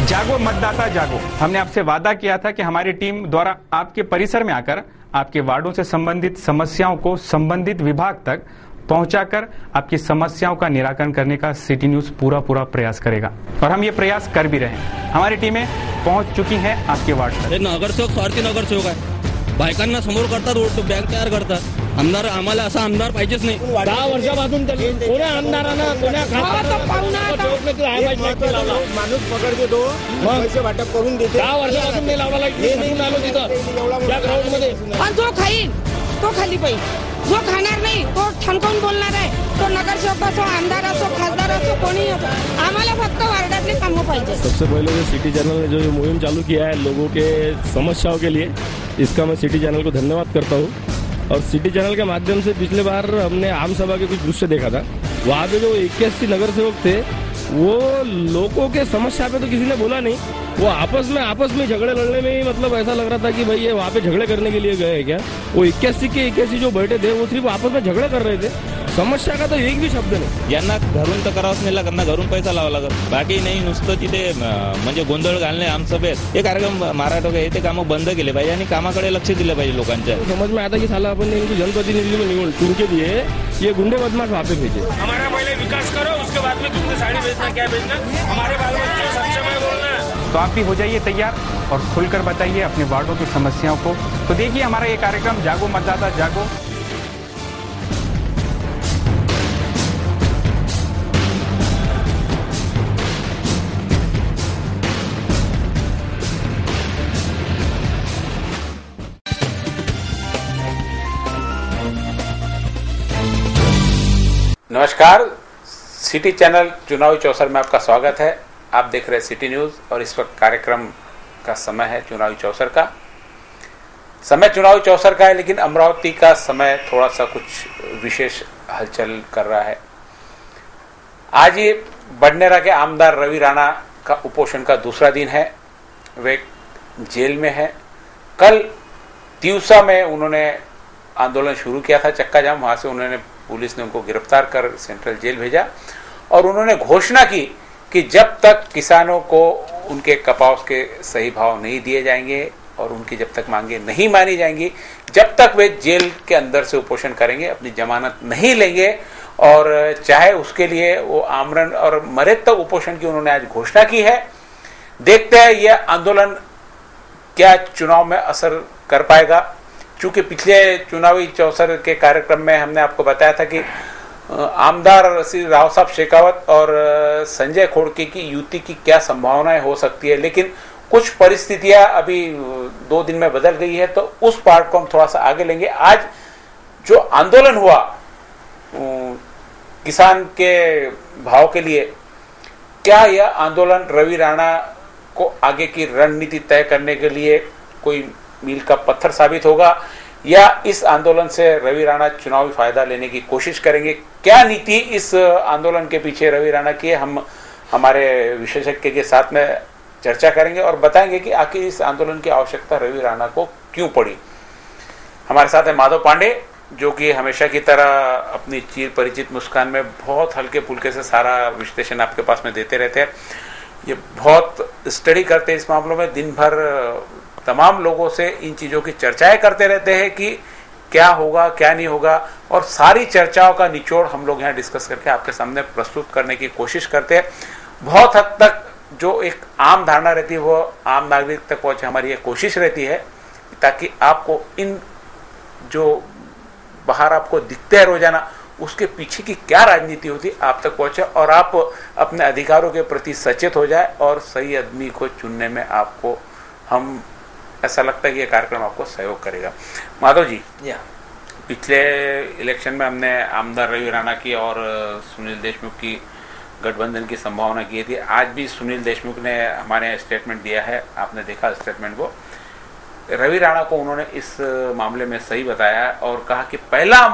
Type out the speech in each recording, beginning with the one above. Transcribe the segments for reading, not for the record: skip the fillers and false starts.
जागो मतदाता जागो। हमने आपसे वादा किया था कि हमारी टीम द्वारा आपके परिसर में आकर आपके वार्डों से संबंधित समस्याओं को संबंधित विभाग तक पहुंचाकर आपकी समस्याओं का निराकरण करने का सिटी न्यूज पूरा प्रयास करेगा और हम ये प्रयास कर भी रहे हैं। हमारी टीमें पहुंच चुकी हैं आपके वार्ड तक। नगरसेवक स्वार्थी नगरसेवक आहे, बायकांना समोर करतात, रोड बँक तयार करतात। आमदार आम्हाला असा आमदार पाहिजेच नाही। 10 वर्षापासून कोण्या आमदारानं कोण्या माणूस पकडते तो पैसे वाटप करून देते। 10 वर्षापासून नाही लावला आलो तिथं या ग्राउंड मध्ये। जो खाईल तो खाली पाहिजे, जो खाणार नाही तो ठणकावून बोलणार आहे। तो नगरसेवक असो, आमदार असो, खासदार असो, कोणी असो, आम्हाला फक्त वार्डातले कामं पाहिजे। सबसे पहले जो सिटी चैनल ने जो मुहिम चालू किया है लोगों के समस्याओं के लिए, इसका मैं सिटी चैनल को धन्यवाद करता हूँ। और सिटी चैनल के माध्यम से पिछले बार हमने आम सभा के कुछ दृश्य देखा था। वहाँ पे जो 81 नगरसेवक थे वो लोगों के समस्या पे तो किसी ने बोला नहीं, वो आपस में झगड़े लड़ने में ही मतलब ऐसा लग रहा था कि भाई ये वहाँ पे झगड़े करने के लिए गए क्या। वो 81 के 81 जो बैठे थे वो सिर्फ आपस में झगड़े कर रहे थे, समस्या का तो एक भी शब्द नाही। यांना घरून तर करावंच नाही लागत ना, घरून पैसा लावा लागत, बाकी नाही नुसतं तिथे म्हणजे गोंधळ घालणे आमसभेत हे कार्यक्रम मराठा हे ते कामं बंद केले पाहिजे आणि कामाकडे लक्ष दिलं पाहिजे लोकांच्या। समझ में आता कि साला अपन ने इनको जनप्रतिनिधि में नियुक्त चुन के दिए, ये गुंडे बदमाश वहाँ पे भेजे। हमारा पहले विकास करो, उसके बाद में तुमने साड़ी बेचना क्या बेचना, हमारे बाल बच्चों सक्षम है बोलना। तो आप भी हो जाइए तैयार और खुलकर बताइए अपने वार्डों की समस्याओं को। तो देखिए हमारा ये कार्यक्रम जागो मतदाता जागो। नमस्कार, सिटी चैनल चुनावी चौसर में आपका स्वागत है। आप देख रहे हैं सिटी न्यूज और इस वक्त कार्यक्रम का समय है चुनावी चौसर का। समय चुनावी चौसर का है, लेकिन अमरावती का समय थोड़ा सा कुछ विशेष हलचल कर रहा है। आज ये बडनेरा के आमदार रवि राणा का उपोषण का दूसरा दिन है। वे जेल में है। कल तिवसा में उन्होंने आंदोलन शुरू किया था, चक्का जाम। वहां से उन्होंने पुलिस ने उनको गिरफ्तार कर सेंट्रल जेल भेजा और उन्होंने घोषणा की कि जब तक किसानों को उनके कपास के सही भाव नहीं दिए जाएंगे और उनकी जब तक मांगे नहीं मानी जाएंगी, जब तक वे जेल के अंदर से उपोषण करेंगे, अपनी जमानत नहीं लेंगे और चाहे उसके लिए वो आमरण और मरे तक उपोषण की उन्होंने आज घोषणा की है। देखते हैं यह आंदोलन क्या चुनाव में असर कर पाएगा। चूंकि पिछले चुनावी चौसर के कार्यक्रम में हमने आपको बताया था कि आमदार श्री राव साहब शेखावत और संजय खोड़के की युति की क्या संभावनाएं हो सकती है, लेकिन कुछ परिस्थितियां अभी 2 दिन में बदल गई है, तो उस पार्ट को हम थोड़ा सा आगे लेंगे। आज जो आंदोलन हुआ किसान के भाव के लिए, क्या यह आंदोलन रवि राणा को आगे की रणनीति तय करने के लिए कोई मील का पत्थर साबित होगा, या इस आंदोलन से रवि राणा चुनावी फायदा लेने की कोशिश करेंगे? क्या नीति इस आंदोलन के पीछे रवि राणा की है, हम हमारे विशेषज्ञ के साथ में चर्चा करेंगे और बताएंगे कि आखिर इस आंदोलन की आवश्यकता रवि राणा को क्यों पड़ी। हमारे साथ है माधव पांडे, जो कि हमेशा की तरह अपनी चिर परिचित मुस्कान में बहुत हल्के फुल्के से सारा विश्लेषण आपके पास में देते रहते हैं। ये बहुत स्टडी करते हैं इस मामलों में, दिन भर तमाम लोगों से इन चीजों की चर्चाएं करते रहते हैं कि क्या होगा क्या नहीं होगा, और सारी चर्चाओं का निचोड़ हम लोग यहाँ डिस्कस करके आपके सामने प्रस्तुत करने की कोशिश करते हैं। बहुत हद तक जो एक आम धारणा रहती है वो आम नागरिक तक पहुंचे, हमारी ये कोशिश रहती है ताकि आपको इन जो बाहर आपको दिखते हैं रोजाना, उसके पीछे की क्या राजनीति होती है आप तक पहुंचे और आप अपने अधिकारों के प्रति सचेत हो जाए और सही आदमी को चुनने में आपको हम ऐसा लगता है कि यह कार्यक्रम आपको सहयोग करेगा। माधव जी, पिछले इलेक्शन में हमने आमदार रवि राणा की और सुनील देशमुख की गठबंधन की संभावना की थी। आज भी सुनील देशमुख ने हमारे यहाँ स्टेटमेंट दिया है, आपने देखा स्टेटमेंट को। रवि राणा को उन्होंने इस मामले में सही बताया और कहा कि पहला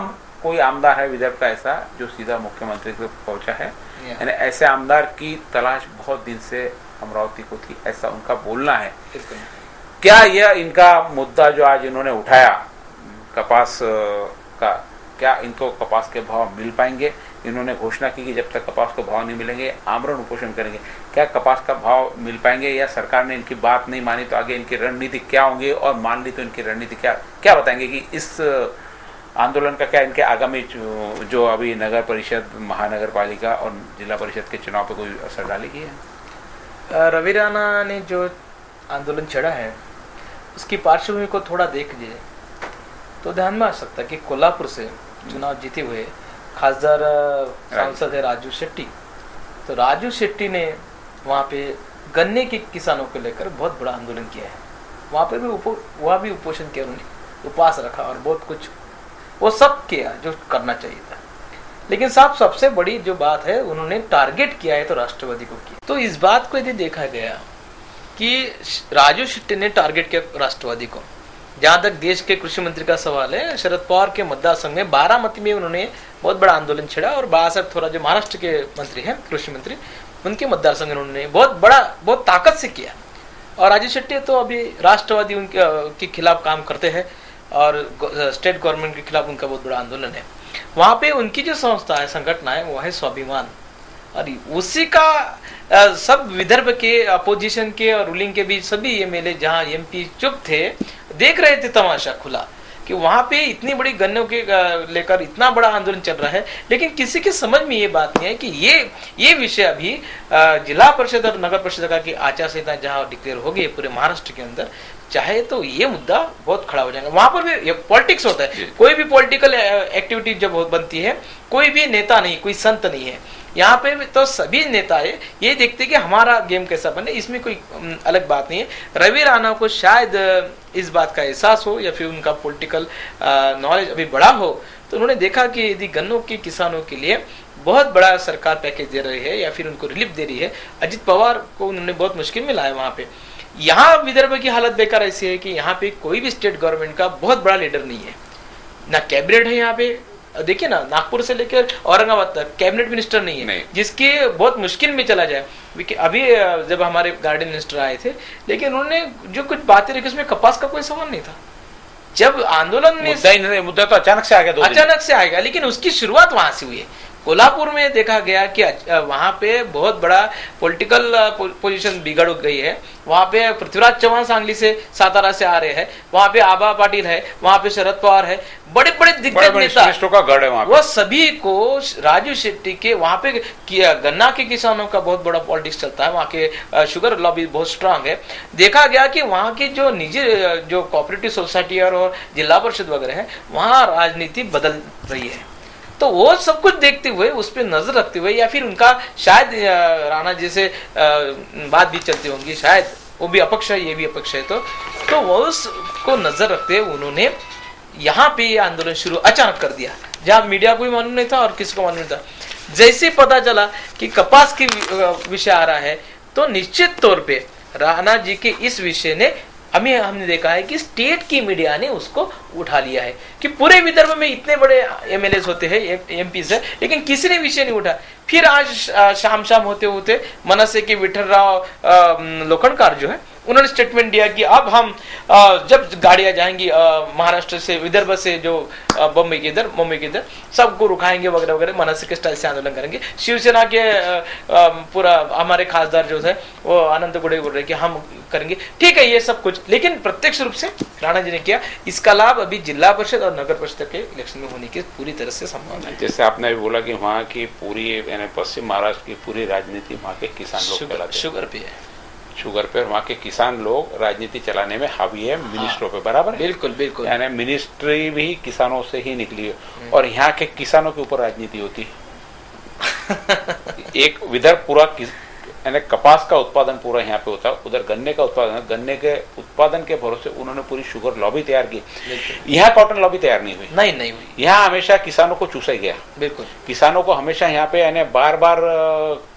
कोई आमदार है विदर्भ का ऐसा जो सीधा मुख्यमंत्री तक पहुंचा है, यानी ऐसे आमदार की तलाश बहुत दिन से अमरावती को थी, ऐसा उनका बोलना है। क्या यह इनका मुद्दा जो आज इन्होंने उठाया कपास का, क्या इनको कपास के भाव मिल पाएंगे? इन्होंने घोषणा की कि जब तक कपास को भाव नहीं मिलेंगे आमरण उपोषण करेंगे। क्या कपास का भाव मिल पाएंगे या सरकार ने इनकी बात नहीं मानी तो आगे इनकी रणनीति क्या होंगी, और मान ली तो इनकी रणनीति क्या बताएंगे कि इस आंदोलन का क्या इनके आगामी जो अभी नगर परिषद, महानगर पालिका और जिला परिषद के चुनाव पर कोई असर डालेगी? रवि राणा ने जो आंदोलन छेड़ा है उसकी पार्श्वभूमि को थोड़ा देख लीजिए तो ध्यान में आ सकता है कि कोल्हापुर से चुनाव जीते हुए खासदार सांसद है राजू शेट्टी। तो राजू शेट्टी ने वहाँ पे गन्ने के किसानों को लेकर बहुत बड़ा आंदोलन किया है। वहाँ पे भी वहाँ भी उपोषण किया, उन्होंने उपवास रखा और बहुत कुछ वो सब किया जो करना चाहिए था। लेकिन साहब सबसे बड़ी जो बात है उन्होंने टारगेट किया है तो राष्ट्रवादी को किया। तो इस बात को यदि देखा गया कि राजू शेट्टी ने टारगेट किया राष्ट्रवादी को, जहां तक देश के कृषि मंत्री का सवाल है, शरद पवार के मतदार संघ में बारामती में उन्होंने बहुत बड़ा आंदोलन छेड़ा और बालासाहेब थोरात जो महाराष्ट्र के मंत्री हैं, कृषि मंत्री, उनके मतदार संघ उन्होंने बहुत ताकत से किया। और राजू शेट्टी तो अभी राष्ट्रवादी उनके खिलाफ काम करते हैं और स्टेट गवर्नमेंट के खिलाफ उनका बहुत बड़ा आंदोलन है। वहां पे उनकी जो संस्था है, संगठन है, वो है स्वाभिमान, और उसी का सब विदर्भ के अपोजिशन के और रूलिंग के बीच सभी एमएलए जहां एमपी चुप थे, देख रहे थे तमाशा खुला कि वहां पे इतनी बड़ी गन्नों के लेकर इतना बड़ा आंदोलन चल रहा है। लेकिन किसी के समझ में ये बात नहीं है कि ये विषय अभी जिला परिषद और नगर परिषद का की आचार संहिता जहां डिक्लेयर होगी पूरे महाराष्ट्र के अंदर, चाहे तो ये मुद्दा बहुत खड़ा हो जाएगा। वहां पर भी पॉलिटिक्स होता है, कोई भी पॉलिटिकल एक्टिविटी जब बनती है, कोई भी नेता नहीं, कोई संत नहीं है। यहाँ पे तो सभी नेता है ये देखते कि हमारा गेम कैसा बने, इसमें कोई अलग बात नहीं है। रवि राणा को शायद इस बात का एहसास हो या फिर उनका पॉलिटिकल नॉलेज अभी बड़ा हो, तो उन्होंने देखा कि यदि गन्नों के किसानों के लिए बहुत बड़ा सरकार पैकेज दे रही है या फिर उनको रिलीफ दे रही है, अजित पवार को उन्होंने बहुत मुश्किल में लाया वहां पे। यहाँ विदर्भ की हालत बेकार ऐसी है कि यहाँ पे कोई भी स्टेट गवर्नमेंट का बहुत बड़ा लीडर नहीं है, ना कैबिनेट है। यहाँ पे देखिए ना, नागपुर से लेकर औरंगाबाद तक कैबिनेट मिनिस्टर नहीं है, जिसके बहुत मुश्किल में चला जाए। अभी जब हमारे गार्डन मिनिस्टर आए थे, लेकिन उन्होंने जो कुछ बातें रखी उसमें कपास का कोई सवाल नहीं था। जब आंदोलन में मुद्दा तो अचानक से आ गया, अचानक से आएगा, लेकिन उसकी शुरुआत वहां से हुई है। कोल्हापुर में देखा गया कि वहां पे बहुत बड़ा पॉलिटिकल पोजीशन बिगड़ गई है। वहां पे पृथ्वीराज चौहान सांगली से, सातारा से आ रहे हैं, वहां पे आबा पाटिल है, वहां पे शरद पवार है, बड़े बड़े दिग्गज नेता का गढ़ है वहां पे। वो सभी को राजू शेट्टी के वहां पे गन्ना के किसानों का बहुत बड़ा पॉलिटिक्स चलता है, वहां के शुगर लॉबी बहुत स्ट्रांग है। देखा गया कि वहां की जो निजी जो कोऑपरेटिव सोसाइटी और जिला परिषद वगैरह है, वहां राजनीति बदल रही है। तो वो सब कुछ देखते हुए, उस पर नजर रखते हुए, या फिर उनका शायद राणा जैसे बात भी चलती होंगी, शायद वो भी अपक्ष है, ये भी अपक्ष है, तो वो उसको नजर रखते हुए उन्होंने यहाँ पे ये आंदोलन शुरू अचानक कर दिया, जहाँ मीडिया को भी मालूम नहीं था और किसी को मालूम नहीं था। जैसे पता चला कि कपास की विषय आ रहा है, तो निश्चित तौर पे राणा जी के इस विषय ने हमने देखा है कि स्टेट की मीडिया ने उसको उठा लिया है कि पूरे विदर्भ में इतने बड़े एमएलए होते हैं, एमपीज है, लेकिन किसी ने विषय नहीं उठा। फिर आज शाम होते होते मनसे के विठलराव लोखंडकर जो है, उन्होंने स्टेटमेंट दिया कि अब हम जब गाड़ियां जाएंगी महाराष्ट्र से, विदर्भ से जो मुंबई के इधर सबको रुकाएंगे वगैरह वगैरह, मनसे के स्टाइल से आंदोलन करेंगे। शिवसेना के पूरा हमारे खासदार जो है वो आनंद गुड़े बोल रहे कि हम करेंगे। ठीक है, ये सब कुछ, लेकिन प्रत्यक्ष रूप से राणा जी ने किया। इसका लाभ अभी जिला परिषद और नगर परिषद के इलेक्शन में होने की पूरी तरह से संभावना है। जैसे आपने भी बोला कि वहाँ की पूरी पश्चिम महाराष्ट्र की पूरी राजनीति वहाँ के किसान लोग चलाते हैं, शुगर पे वहाँ के किसान लोग राजनीति चलाने में हावी है मिनिस्ट्रों पे, बराबर है? बिल्कुल बिल्कुल, यानी मिनिस्ट्री भी किसानों से ही निकली है और यहाँ के किसानों के ऊपर राजनीति होती है। एक विदर्भ पूरा यानी कपास का उत्पादन पूरा यहाँ पे होता है, उधर गन्ने का उत्पादन, गन्ने के उत्पादन के भरोसे उन्होंने पूरी शुगर लॉबी तैयार की। यहाँ कॉटन लॉबी तैयार नहीं हुई, नहीं हुई। यहाँ हमेशा किसानों को चूसा गया। बिल्कुल, किसानों को हमेशा यहाँ पे यानी बार बार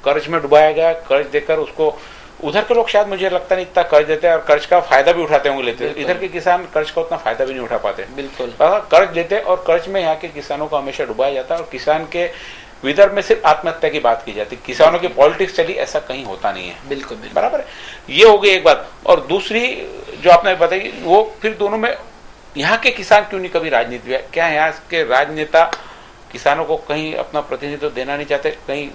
कर्ज में डुबाया गया, कर्ज देकर उसको, उधर के लोग शायद मुझे लगता नहीं इतना कर्ज देते और कर्ज का फायदा भी उठाते होंगे, लेते, इधर के किसान कर्ज का उतना फायदा भी नहीं उठा पाते। बिल्कुल, कर्ज देते और कर्ज में यहाँ के किसानों को हमेशा डुबाया जाता है और किसान के विदर्भ में सिर्फ आत्महत्या की बात की जाती, किसानों की पॉलिटिक्स चली, ऐसा कहीं होता नहीं है। बिल्कुल, बराबर है। ये हो गई एक बात। और दूसरी जो आपने बताई, वो फिर दोनों में यहाँ के किसान क्यों नहीं कभी राजनीति में, क्या यहाँ के राजनेता किसानों को कहीं अपना प्रतिनिधित्व देना नहीं चाहते कहीं?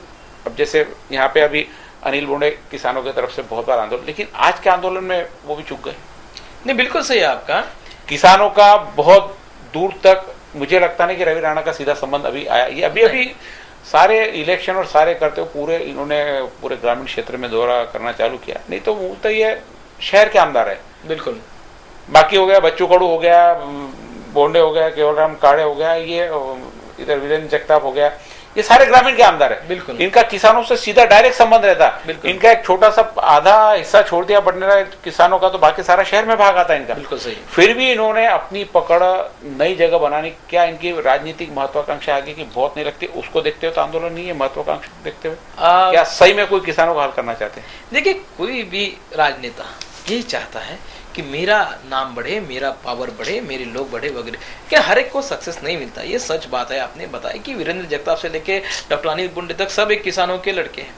अब जैसे यहाँ पे अभी अनिल बोंडे किसानों की तरफ से बहुत बार आंदोलन, लेकिन आज के आंदोलन में वो भी चूक गए। नहीं, बिल्कुल सही है आपका। किसानों का बहुत दूर तक मुझे लगता नहीं कि रवि राणा का सीधा संबंध अभी आया। ये अभी सारे इलेक्शन और सारे करते हुए पूरे इन्होंने पूरे ग्रामीण क्षेत्र में दौरा करना चालू किया, नहीं तो ये शहर के आमदार है। बिल्कुल, बाकी हो गया बच्चू कडू हो गया, बोंडे हो गया, केवलराम काड़े हो गया, ये इधर वीरेंद्र जगताप हो गया, ये सारे ग्रामीण के आमदार है। बिल्कुल, इनका किसानों से सीधा डायरेक्ट संबंध रहता है। इनका एक छोटा सा आधा हिस्सा छोड़ दिया बढ़ने रहा किसानों का, तो बाकी सारा शहर में भाग आता है इनका। बिल्कुल सही। फिर भी इन्होंने अपनी पकड़ नई जगह बनानी, क्या इनकी राजनीतिक महत्वाकांक्षा आगे की बहुत नहीं लगती? उसको देखते हो तो आंदोलन नहीं है, महत्वाकांक्षा देखते हुए क्या सही में कोई किसानों का हल करना चाहते हैं? देखिए, कोई भी राजनेता यही चाहता है कि मेरा नाम बढ़े, मेरा पावर बढ़े, मेरे लोग बढ़े वगैरह। क्या हर एक को सक्सेस नहीं मिलता, ये सच बात है। आपने बताया कि वीरेंद्र जगताप से लेके डॉक्टर अनिल बोंडे तक सब एक किसानों के लड़के हैं,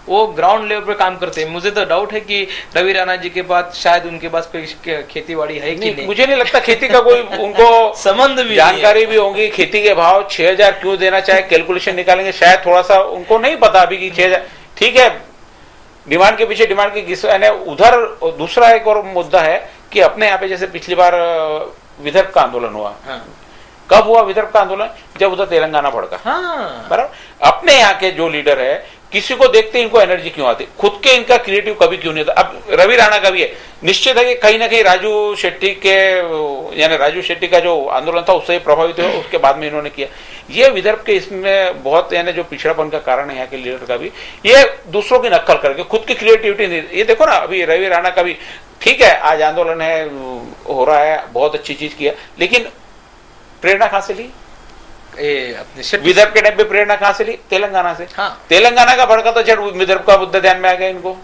वो ग्राउंड लेवल पर काम करते हैं। मुझे तो डाउट है कि रवि राणा जी के पास शायद उनके पास कोई खेती बाड़ी है कि नहीं। मुझे नहीं लगता खेती का कोई उनको संबंध भी, जानकारी भी होगी। खेती के भाव 6,000 क्यों देना चाहे, कैलकुलेशन निकालेंगे, शायद थोड़ा सा उनको नहीं पता अभी कि 6,000 ठीक है। डिमांड के पीछे डिमांड की उधर दूसरा एक और मुद्दा है कि अपने यहाँ पे जैसे पिछली बार विदर्भ का आंदोलन हुआ। हाँ। कब हुआ विदर्भ का आंदोलन? जब उधर तेलंगाना भड़का। हाँ। बराबर। अपने यहाँ के जो लीडर है, किसी को देखते इनको एनर्जी क्यों आती, खुद के इनका क्रिएटिव कभी क्यों नहीं होता? अब रवि राणा का भी है, निश्चित है कि कहीं ना कहीं राजू शेट्टी के, यानी राजू शेट्टी का जो आंदोलन था उससे प्रभावित हुआ, उसके बाद में इन्होंने किया। ये विदर्भ के इसमें बहुत यानी जो पिछड़ापन का कारण है यहाँ के लीडर का भी, ये दूसरों की नक्कल करके खुद की क्रिएटिविटी नहीं। ये देखो ना, अभी रवि राणा का भी ठीक है, आज आंदोलन है, हो रहा है, बहुत अच्छी चीज किया, लेकिन प्रेरणा कहां से ली? विदर्भ के टाइम पे प्रेरणा कहां से ली? तेलंगाना से। हाँ। तेलंगाना का भड़का तो जब विदर्भ का मुद्दा ध्यान में आ गया इनको।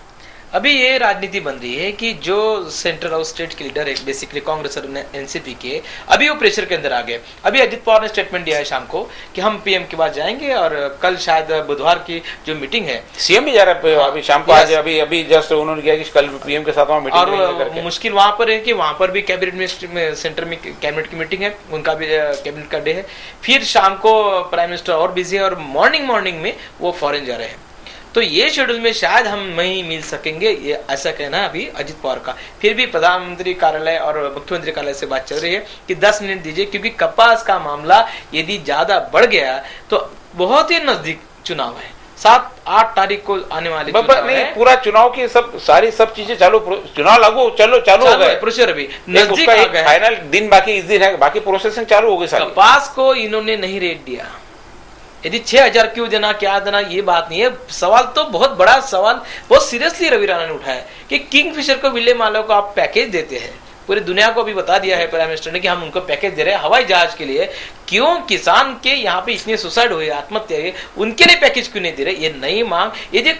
अभी ये राजनीति बन रही है कि जो सेंट्रल और स्टेट के लीडर है, बेसिकली कांग्रेस और एनसीपी के, अभी वो प्रेशर के अंदर आ गए। अभी अजित पवार ने स्टेटमेंट दिया है शाम को कि हम पीएम के पास जाएंगे और कल शायद बुधवार की जो मीटिंग है, सीएम भी जा रहा है। हाँ, अभी शाम को आज अभी जस्ट उन्होंने किया कि कल पीएम के साथ वहां मीटिंग और मुश्किल वहां पर है कि वहां पर भी कैबिनेट में सेंटर में कैबिनेट की मीटिंग है, उनका भी कैबिनेट का डे है। फिर शाम को प्राइम मिनिस्टर और बिजी है और मॉर्निंग में वो फॉरेन जा रहे हैं। तो ये शेड्यूल में शायद हम नहीं मिल सकेंगे, ये ऐसा कहना है अभी अजित पवार का। फिर भी प्रधानमंत्री कार्यालय और मुख्यमंत्री कार्यालय से बात चल रही है कि 10 मिनट दीजिए, क्योंकि कपास का मामला यदि ज्यादा बढ़ गया तो बहुत ही नजदीक चुनाव है, 7-8 तारीख को आने वाले नहीं, पूरा चुनाव की सब चीजें चालू, चुनाव लागू चालू हो गए, प्रोसेस अभी नजदीक आ गया, फाइनल दिन बाकी, इस दिन है, बाकी प्रोसेसिंग चालू हो गई। कपास को इन्होंने नहीं रेट दिया, यदि 6,000 क्यों देना, क्या देना, ये बात नहीं है। सवाल तो बहुत बड़ा सवाल, बहुत सीरियसली रवि राणा ने उठाया कि किंगफिशर को, विले मालो को आप पैकेज देते हैं, पूरी दुनिया को भी बता दिया है प्राइम मिनिस्टर ने कि हम उनको पैकेज दे रहे हैं हवाई जहाज के लिए, क्यों किसान के यहाँ पे इतने सुसाइड हुए, आत्महत्या हुई, उनके लिए पैकेज क्यों नहीं दे रहे? ये नई मांग, ये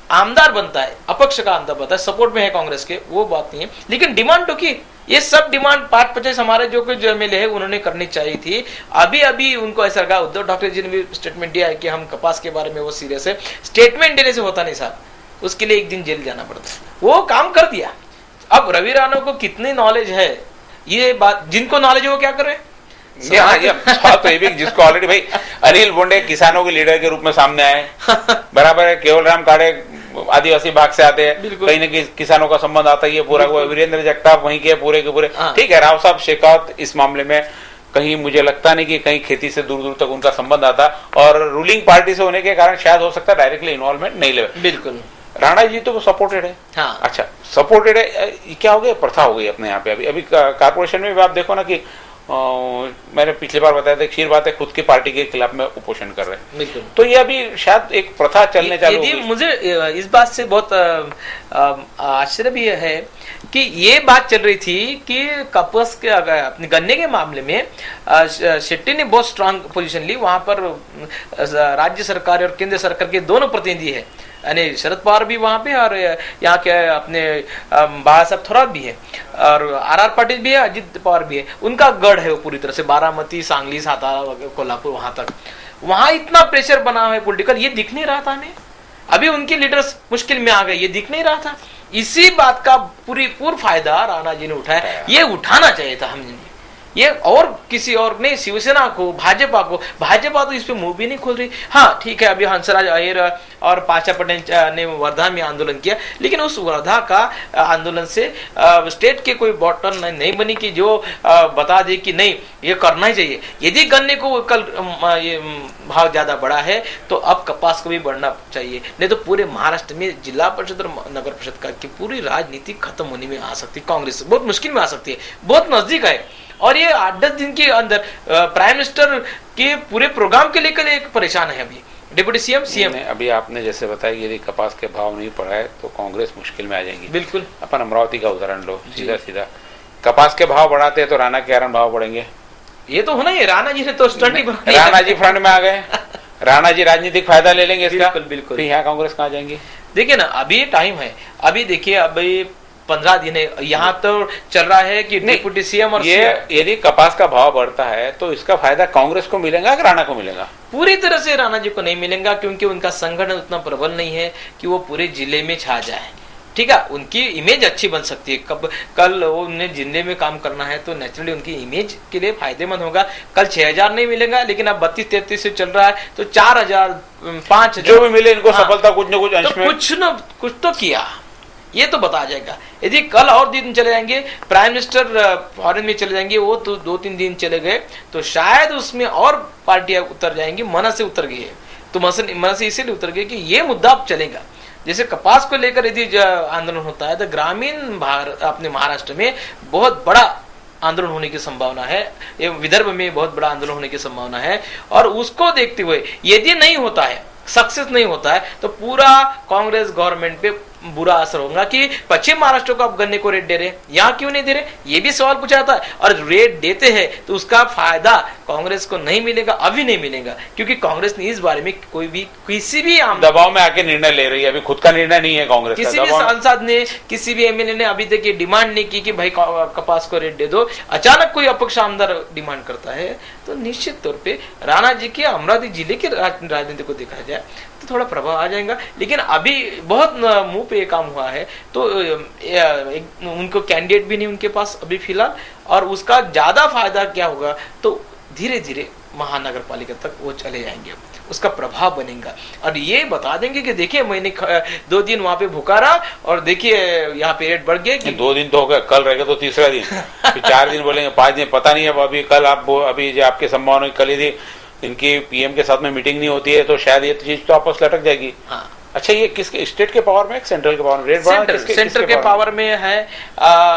आमदार बनता है, अपक्ष का आमदार बनता है, सपोर्ट में है कांग्रेस के, वो बात नहीं है। लेकिन डिमांड तो की, ये सब डिमांड 5-50 हमारे जो कुछ एमएलए है उन्होंने करनी चाहिए थी। अभी उनको ऐसा लगा, उद्धव ठाकरे जी ने भी स्टेटमेंट दिया है कि हम कपास के बारे में वो सीरियस है। स्टेटमेंट देने से होता नहीं साहब, उसके लिए एक दिन जेल जाना पड़ता है, वो काम कर दिया। अब रवि राणा को कितनी नॉलेज है, ये बात जिनको नॉलेज है वो क्या कर रहे हैं? तो ये भी जिसको ऑलरेडी भाई अनिल बोंडे किसानों के लीडर के रूप में सामने आए, बराबर है। केवलराम काड़े आदिवासी भाग से आते हैं, कहीं ना कहीं किसानों का संबंध आता ही है पूरा। वीरेंद्र जगताप वहीं के पूरे के पूरे, ठीक है। राव साहब शेखावत इस मामले में कहीं मुझे लगता नहीं कि कहीं खेती से दूर दूर तक उनका संबंध आता, और रूलिंग पार्टी से होने के कारण शायद हो सकता है डायरेक्टली इन्वॉल्वमेंट नहीं ले। बिल्कुल, राणा जी तो सपोर्टेड है। हाँ। अच्छा, सपोर्टेड है, क्या हो गया, प्रथा हो गई अपने यहाँ पे। अभी कारपोरेशन में भी आप देखो ना कि मैंने पिछली बार बताया था क्षीर बात है खुद की पार्टी के खिलाफ में उपोषण कर रहे हैं। बिल्कुल। तो ये अभी शायद एक प्रथा चलने चालू यदि मुझे इस बात से बहुत आश्चर्य भी है कि ये बात चल रही थी कि कपास के अपने गन्ने के मामले में शेट्टी ने बहुत स्ट्रांग पोजीशन ली। वहां पर राज्य सरकार और केंद्र सरकार के दोनों प्रतिनिधि है, यानी शरद पवार भी वहां पे और यहाँ के अपने बाला साहब थोरात भी है और आर पाटिल भी है, अजित पवार भी है। उनका गढ़ है वो पूरी तरह से बारामती, सांगली, सातारा, कोल्हापुर, वहां तक। वहां इतना प्रेशर बना हुआ है पॉलिटिकल, ये दिख नहीं रहा था हमें। अभी उनके लीडर्स मुश्किल में आ गए, ये दिख नहीं रहा था। इसी बात का पूर्ण फायदा राणा जी ने उठाया। ये उठाना चाहिए था हमने, ये और किसी और नहीं, शिवसेना को, भाजपा तो इस पे मुंह भी नहीं खोल रही। हाँ ठीक है, अभी हंसराज अहिर और पाशा पटेल ने वर्धा में आंदोलन किया, लेकिन उस वर्धा का आंदोलन से स्टेट के कोई बॉटम नहीं बनी कि जो बता दे कि नहीं ये करना ही चाहिए। यदि गन्ने को कल ये भाव ज्यादा बढ़ा है तो अब कपास को भी बढ़ना चाहिए, नहीं तो पूरे महाराष्ट्र में जिला परिषद और नगर परिषद का की पूरी राजनीति खत्म होने में आ सकती है। कांग्रेस बहुत मुश्किल में आ सकती है, बहुत नजदीक है। और ये 8-10 दिन के अंदर प्राइम मिनिस्टर के पूरे प्रोग्राम के लेकर एक परेशान है अभी डिप्टी सीएम। अभी आपने जैसे बताया यदि कपास के भाव नहीं बढ़ा है तो कांग्रेस मुश्किल में आ जाएगी। बिल्कुल। अपन अमरावती का उदाहरण लो, सीधा कपास के भाव बढ़ाते हैं तो राणा के कारण भाव बढ़ेंगे। ये तो होना ही, राणा जी ने तो स्टंट ही राणा जी फ्रंट में आ गए, राणा जी राजनीतिक फायदा ले लेंगे इसका। बिल्कुल। यहाँ कांग्रेस कहाँ जाएंगी? देखिए ना, अभी टाइम है, अभी देखिए अभी 15 दिन है, यहाँ तो चल रहा है कि डिप्टी सीएम और ये यदि कपास का भाव बढ़ता है तो इसका फायदा कांग्रेस को मिलेगा कि राणा को मिलेगा? पूरी तरह से राणा जी को नहीं मिलेगा, क्योंकि उनका संगठन उतना प्रबल नहीं है कि वो पूरे जिले में छा जाए। ठीक है, उनकी इमेज अच्छी बन सकती है। कल उन्हें जिले में काम करना है तो नेचुरली उनकी इमेज के लिए फायदेमंद होगा। कल 6000 नहीं मिलेगा, लेकिन अब 32-33 से चल रहा है तो 4000, 5000 जो भी मिले इनको सफलता कुछ न कुछ अंश में कुछ तो किया, ये तो बता जाएगा। यदि कल और दिन चले जाएंगे, प्राइम मिनिस्टर फॉरेन में चले जाएंगे, वो तो 2-3 दिन चले गए तो शायद उसमें और पार्टियां उतर जाएंगी। मन से उतर गई है तो मन से इसीलिए उतर गई कि ये मुद्दा अब चलेगा। जैसे कपास को लेकर यदि आंदोलन होता है तो ग्रामीण अपने महाराष्ट्र में बहुत बड़ा आंदोलन होने की संभावना है, ये विदर्भ में बहुत बड़ा आंदोलन होने की संभावना है। और उसको देखते हुए यदि नहीं होता है, सक्सेस नहीं होता है, तो पूरा कांग्रेस गवर्नमेंट पे बुरा असर होगा कि पश्चिम महाराष्ट्र को आप गन्ने को रेट दे रहे, यहाँ क्यों नहीं दे रहे, ये भी सवाल पूछा जाता है। और रेट देते हैं तो उसका फायदा कांग्रेस को नहीं मिलेगा, अभी नहीं मिलेगा, क्योंकि कांग्रेस ने इस बारे में किसी भी दबाव में आके निर्णय ले रही है। अभी खुद का निर्णय नहीं है कांग्रेस। किसी भी सांसद ने, किसी भी एमएलए ने अभी तक ये डिमांड नहीं की कि भाई कपास को रेट दे दो। अचानक कोई अपक्ष आमदार डिमांड करता है तो निश्चित तौर पर राणा जी के अमरावती जिले की राजनीति को देखा जाए तो थोड़ा प्रभाव आ जाएगा। लेकिन अभी बहुत मुंह पे काम हुआ है तो उनको कैंडिडेट भी नहीं उनके पास अभी फिलहाल, और उसका ज्यादा फायदा क्या होगा तो धीरे धीरे महानगर पालिका तक वो चले जाएंगे, उसका प्रभाव बनेगा। और ये बता देंगे कि देखिए मैंने 2 दिन वहां पे भूखा रहा और देखिए यहाँ पे रेट बढ़ गया। 2 दिन तो हो गया, कल रहेगा तो तीसरा दिन, फिर 4 दिन बोलेंगे, 5 दिन, पता नहीं है। अभी कल अभी जो आपके संभावना कल यदि इनकी पीएम के साथ में मीटिंग नहीं होती है तो शायद ये चीज तो आपस लटक जाएगी। हाँ। अच्छा, ये किसके, स्टेट के पावर में, सेंट्रल के पावर में? रेट बढ़ा सेंटर के पावर में है।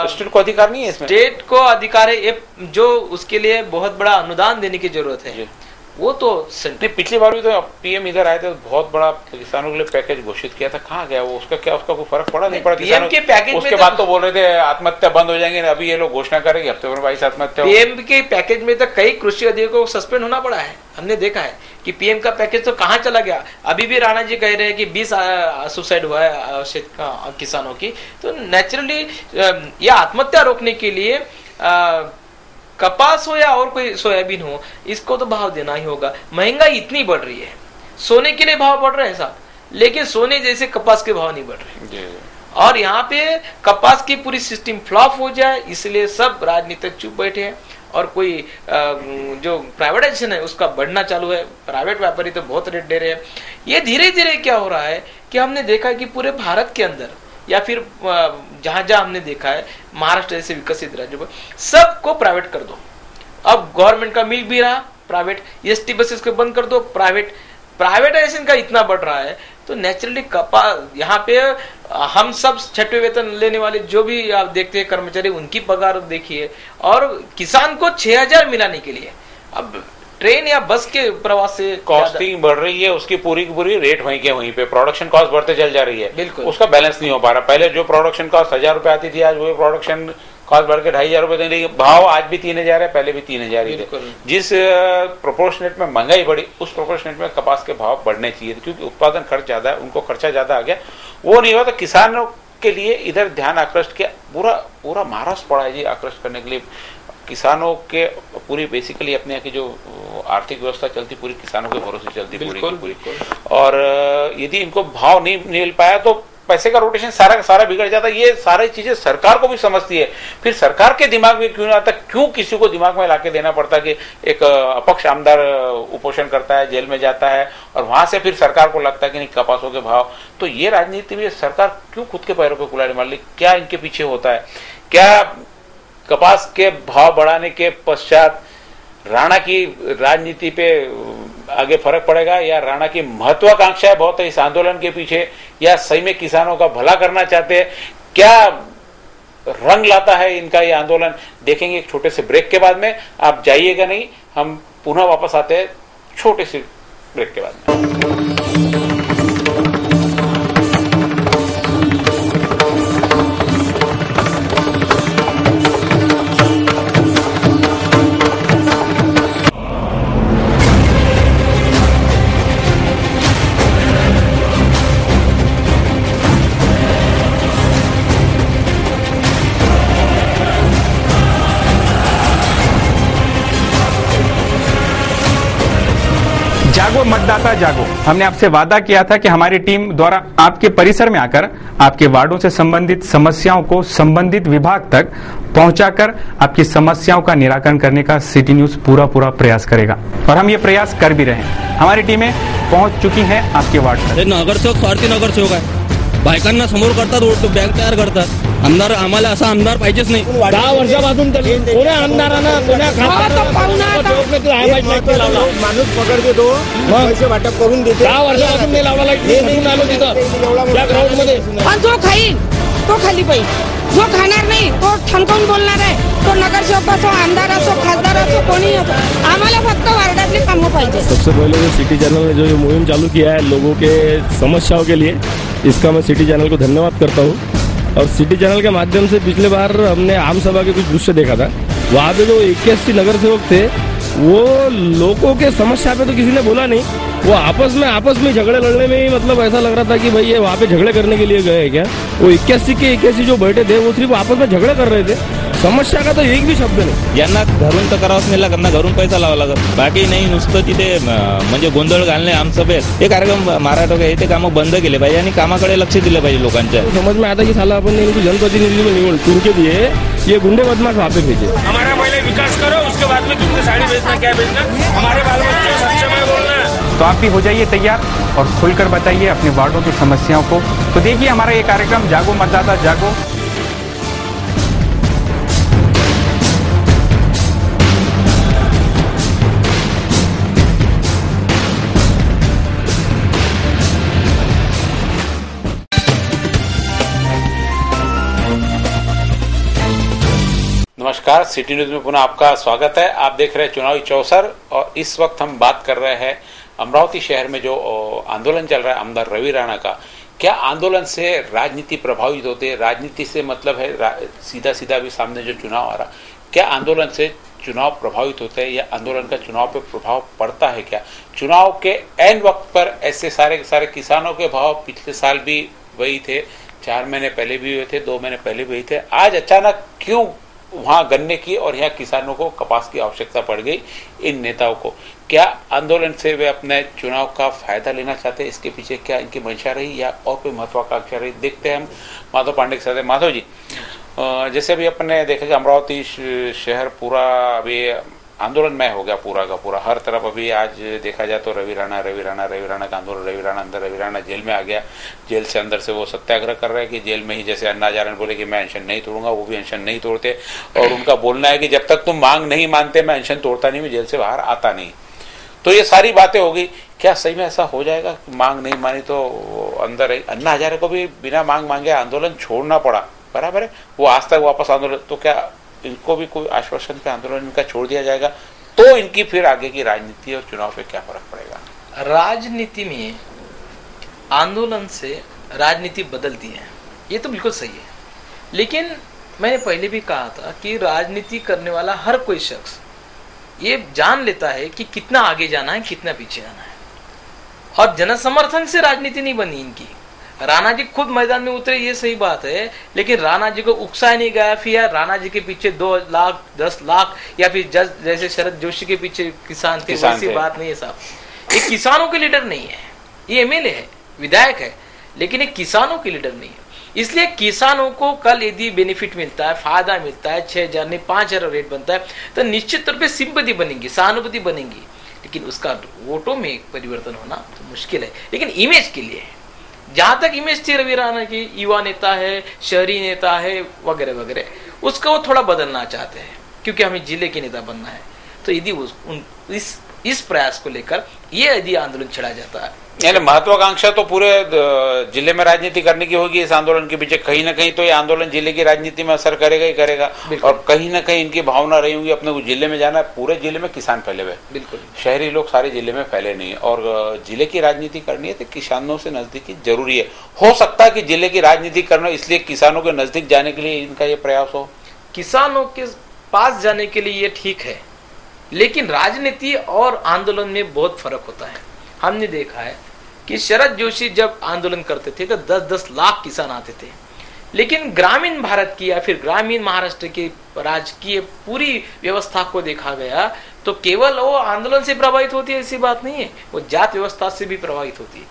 स्टेट को अधिकार नहीं है इसमें? स्टेट को अधिकार है, जो उसके लिए बहुत बड़ा अनुदान देने की जरूरत है वो तो सेंटर। पिछली बार भी तो पीएम इधर आए थे, बहुत बड़ा किसानों के लिए पैकेज घोषित किया था, कहाँ गया वो? उसका क्या, उसका कोई फर्क पड़ा नहीं पड़ा पीएम के पैकेज? उसके बाद तो बोल रहे थे आत्महत्या बंद हो जाएंगे, अभी ये लोग घोषणा करेंगे हफ्ते भर 22 आत्महत्या। पीएम के पैकेज में तो कई कृषि अधिकारियों को सस्पेंड होना पड़ा है, हमने देखा है कि पीएम का पैकेज तो कहाँ चला गया। अभी भी राणा जी कह रहे हैं कि 20 सुसाइड हुआ है किसानों की। तो नेचुरली ये आत्महत्या रोकने के लिए कपास हो या और कोई सोयाबीन हो, इसको तो भाव देना ही होगा। महंगाई इतनी बढ़ रही है, सोने के लिए भाव बढ़ रहे हैं साहब, लेकिन सोने जैसे कपास के भाव नहीं बढ़ रहे। और यहाँ पे कपास की पूरी सिस्टम फ्लॉप हो जाए इसलिए सब राजनीतिक चुप बैठे हैं। और कोई जो प्राइवेटाइजेशन है उसका बढ़ना चालू है, प्राइवेट व्यापारी तो बहुत रेट दे रहे हैं। ये धीरे धीरे क्या हो रहा है कि हमने देखा कि पूरे भारत के अंदर या फिर जहां जहां हमने देखा है महाराष्ट्र जैसे विकसित राज्यों में सबको प्राइवेट कर दो। अब गवर्नमेंट का मिल भी रहा प्राइवेट, एसटी बसेस को बंद कर दो प्राइवेट। प्राइवेटाइजेशन का इतना बढ़ रहा है तो नेचुरली यहाँ पे हम सब छठवें वेतन लेने वाले जो भी आप देखते हैं कर्मचारी, उनकी पगार देखिए, और किसान को 6,000 मिलाने के लिए अब ट्रेन या बस के प्रवास से कॉस्टिंग बढ़ रही है, उसकी पूरी की पूरी रेट वहीं के वहीं पे, प्रोडक्शन कॉस्ट बढ़ते चल जा रही है, बिल्कुल उसका उसका बैलेंस नहीं हो पा रहा। पहले जो प्रोडक्शन कॉस्ट 1,000 रुपए आती थी, आज वो प्रोडक्शन कॉस्ट बढ़ के 2,500 रुपए देने, भाव आज भी 3,000 है, पहले भी 3,000 ही थे। जिस प्रोपोर्शनेट में महंगाई बढ़ी, उस प्रोपोर्शनेट में कपास के भाव बढ़ने चाहिए थे, क्योंकि उत्पादन खर्च ज्यादा है, उनको खर्चा ज्यादा आ गया, वो नहीं हुआ। तो किसानों के लिए इधर ध्यान आकृष्ट किया, पूरा महाराष्ट्र पड़ा है जी आकृष्ट करने के लिए। किसानों के पूरी बेसिकली अपने यहाँ की जो आर्थिक व्यवस्था चलती पूरी किसानों के भरोसे चलती पूरी। और यदि इनको भाव नहीं मिल पाया तो पैसे का रोटेशन सारा का सारा बिगड़ जाता है। ये सारी चीजें सरकार को भी समझती है, फिर सरकार के दिमाग में क्यों नहीं आता, क्यों किसी को दिमाग में लाके देना पड़ता है कि एक अपक्ष आमदार उपोषण करता है, जेल में जाता है, और वहां से फिर सरकार को लगता है कि नहीं कपासों के भाव। तो ये राजनीति में सरकार क्यों खुद के पैरों पर कुल्हाड़ी मार ली, क्या इनके पीछे होता है? क्या कपास के भाव बढ़ाने के पश्चात राणा की राजनीति पे आगे फर्क पड़ेगा, या राणा की महत्वाकांक्षा है बहुत है इस आंदोलन के पीछे, या सही में किसानों का भला करना चाहते हैं? क्या रंग लाता है इनका ये आंदोलन, देखेंगे एक छोटे से ब्रेक के बाद में। आप जाइएगा नहीं, हम पुनः वापस आते हैं छोटे से ब्रेक के बाद में। जागो मतदाता जागो। हमने आपसे वादा किया था कि हमारी टीम द्वारा आपके परिसर में आकर आपके वार्डों से संबंधित समस्याओं को संबंधित विभाग तक पहुंचाकर आपकी समस्याओं का निराकरण करने का सिटी न्यूज पूरा प्रयास करेगा, और हम ये प्रयास कर भी रहे हैं। हमारी टीमें पहुंच चुकी हैं आपके वार्ड तक। नगरसेवक स्वार्थी नगरसेवक आहे, बायकांना समोर करतात, बँक तयार करतात। आमदार आम्हाला असा आमदार पाहिजेच नाही। 10 वर्षापासून कोण्या आमदारानं कोण्या माणूस पकड देतो, पैसे वाटप करून देते। 10 वर्षापासून नाही लावला लाईट, आलो तिथं त्या ग्राउंड मध्ये। जो खाईल तो खाली पाहिजे, जो खाणार नाही तो ठणकावून बोलणार आहे, तो नगरसेवक असो, आमदार असो, खासदार असो, कोणी असो, आम्हाला फक्त वार्डातली कामं पाहिजे। सबसे पहले जो सिटी चैनल ने जो ये मुहिम चालू किया है लोगों के समस्याओं के लिए, इसका मैं सिटी चैनल को धन्यवाद करता हूँ। और सिटी चैनल के माध्यम से पिछले बार हमने आम सभा के कुछ दृश्य देखा था, वहाँ पे जो 81 नगरसेवक थे वो लोगों के समस्या पे तो किसी ने बोला नहीं, वो आपस में झगड़े लड़ने में ही मतलब ऐसा लग रहा था कि भाई ये वहाँ पे झगड़े करने के लिए गए क्या। वो 81 के 81 जो बैठे थे वो सिर्फ आपस में झगड़े कर रहे थे, समस्या का तो एक भी शब्द नाही। यांना घरून तर करावंच नाही लागत ना, घरून पैसा लावा लागत, बाकी नाही नुसतं तिथे म्हणजे गोंधळ घालणे आमसभेत हे कार्यक्रम मराठा हे ते कामं बंद केले पाहिजे आणि कामाकडे लक्ष दिलं पाहिजे लोकांच्या। समझ में आता कि साला अपन ने इनको जनप्रतिनिधि को निवड चुन के दिए, ये गुंडे बदमाश वहाँ पे भेजे। हमारा पहले विकास करो, उसके बाद में तुमने साड़ी बेचना क्या बेचना, हमारे बाल बच्चों सच्चे में बोलना। तो आप भी हो जाइए तैयार और खुलकर बताइए अपने वार्डों की समस्याओं को। तो देखिए हमारा ये कार्यक्रम जागो मतदाता जागो। नमस्कार, सिटी न्यूज में पुनः आपका स्वागत है। आप देख रहे हैं चुनावी चौसर, और इस वक्त हम बात कर रहे हैं अमरावती शहर में जो आंदोलन चल रहा है आमदार रवि राणा का। क्या आंदोलन से राजनीति प्रभावित होती है? राजनीति से मतलब है सीधा भी सामने जो चुनाव आ रहा, क्या आंदोलन से चुनाव प्रभावित होते हैं, या आंदोलन का चुनाव पे प्रभाव पड़ता है? क्या चुनाव के एन वक्त पर ऐसे सारे किसानों के भाव पिछले साल भी वही थे, 4 महीने पहले भी हुए थे, 2 महीने पहले भी वही थे, आज अचानक क्यों वहां गन्ने की और यहाँ किसानों को कपास की आवश्यकता पड़ गई इन नेताओं को? क्या आंदोलन से वे अपने चुनाव का फायदा लेना चाहते हैं? इसके पीछे क्या इनकी मंशा रही या और कोई महत्वाकांक्षा रही? देखते हैं हम माधव पांडे के साथ। माधव जी, जैसे अभी अपने देखा कि अमरावती शहर पूरा अभी आंदोलनमय हो गया, पूरा का पूरा, हर तरफ अभी आज देखा जाए तो रवि राणा का आंदोलन, रवि राणा जेल में आ गया, जेल से अंदर से वो सत्याग्रह कर रहे हैं कि जेल में ही, जैसे अन्ना हजारे बोले कि मैं अनशन नहीं तोड़ूंगा, वो भी अनशन नहीं तोड़ते, और उनका बोलना है कि जब तक तुम मांग नहीं मानते मैं अनशन तोड़ता नहीं, मैं जेल से बाहर आता नहीं। तो ये सारी बातें होगी। क्या सही में ऐसा हो जाएगा? मांग नहीं मानी तो अंदर ही अन्ना हजारे को भी बिना मांग मांगे आंदोलन छोड़ना पड़ा, बराबर है। वो आज तक वापस आंदोलन, तो क्या इनको भी कोई आश्वासन पे आंदोलन इनका छोड़ दिया जाएगा? तो इनकी फिर आगे की राजनीति और चुनाव पे क्या फर्क पड़ेगा? राजनीति में आंदोलन से राजनीति बदलती है, ये तो बिल्कुल सही है। लेकिन मैंने पहले भी कहा था कि राजनीति करने वाला हर कोई शख्स ये जान लेता है कि कितना आगे जाना है, कितना पीछे जाना है। और जनसमर्थन से राजनीति नहीं बनी इनकी। राणा जी खुद मैदान में उतरे, ये सही बात है, लेकिन राणा जी को उकसाया नहीं गया। फिर राणा जी के पीछे 2 लाख 10 लाख या फिर जैसे शरद जोशी के पीछे किसान थे, वैसी बात नहीं है साहब। ये किसानों के लीडर नहीं है, ये एमएलए है, विधायक है, लेकिन ये किसानों के लीडर नहीं है। इसलिए किसानों को कल यदि बेनिफिट मिलता है, फायदा मिलता है, 6,000 नहीं 5,000 रेट बनता है, तो निश्चित तौर पे सिंपैथी बनेगी, सहानुभूति बनेगी। लेकिन उसका वोटों में परिवर्तन होना तो मुश्किल है। लेकिन इमेज के लिए, जहां तक इमेज थी रवि राणा की, युवा नेता है, शहरी नेता है वगैरह वगैरह, उसका वो थोड़ा बदलना चाहते हैं, क्योंकि हमें जिले के नेता बनना है। तो यदि इस प्रयास को लेकर ये यदि आंदोलन छेड़ा जाता है, यानी महत्वाकांक्षा तो पूरे जिले में राजनीति करने की होगी इस आंदोलन के पीछे। कहीं ना कहीं तो ये आंदोलन जिले की राजनीति में असर करेगा ही करेगा। और कहीं ना कहीं इनकी भावना रही होगी अपने को जिले में जाना है। पूरे जिले में किसान फैले हुए, बिल्कुल शहरी लोग सारे जिले में फैले नहीं है। और जिले की राजनीति करनी है तो किसानों से नजदीकी जरूरी है। हो सकता है कि जिले की राजनीति करना, इसलिए किसानों के नजदीक जाने के लिए इनका ये प्रयास हो। किसानों के पास जाने के लिए ये ठीक है, लेकिन राजनीति और आंदोलन में बहुत फर्क होता है। हमने देखा है कि शरद जोशी जब आंदोलन करते थे तो 10-10 लाख किसान आते थे, लेकिन ग्रामीण भारत की या फिर ग्रामीण महाराष्ट्र की राजकीय पूरी व्यवस्था को देखा गया तो केवल वो आंदोलन से प्रभावित होती है, ऐसी बात नहीं है, वो जात व्यवस्था से भी प्रभावित होती है।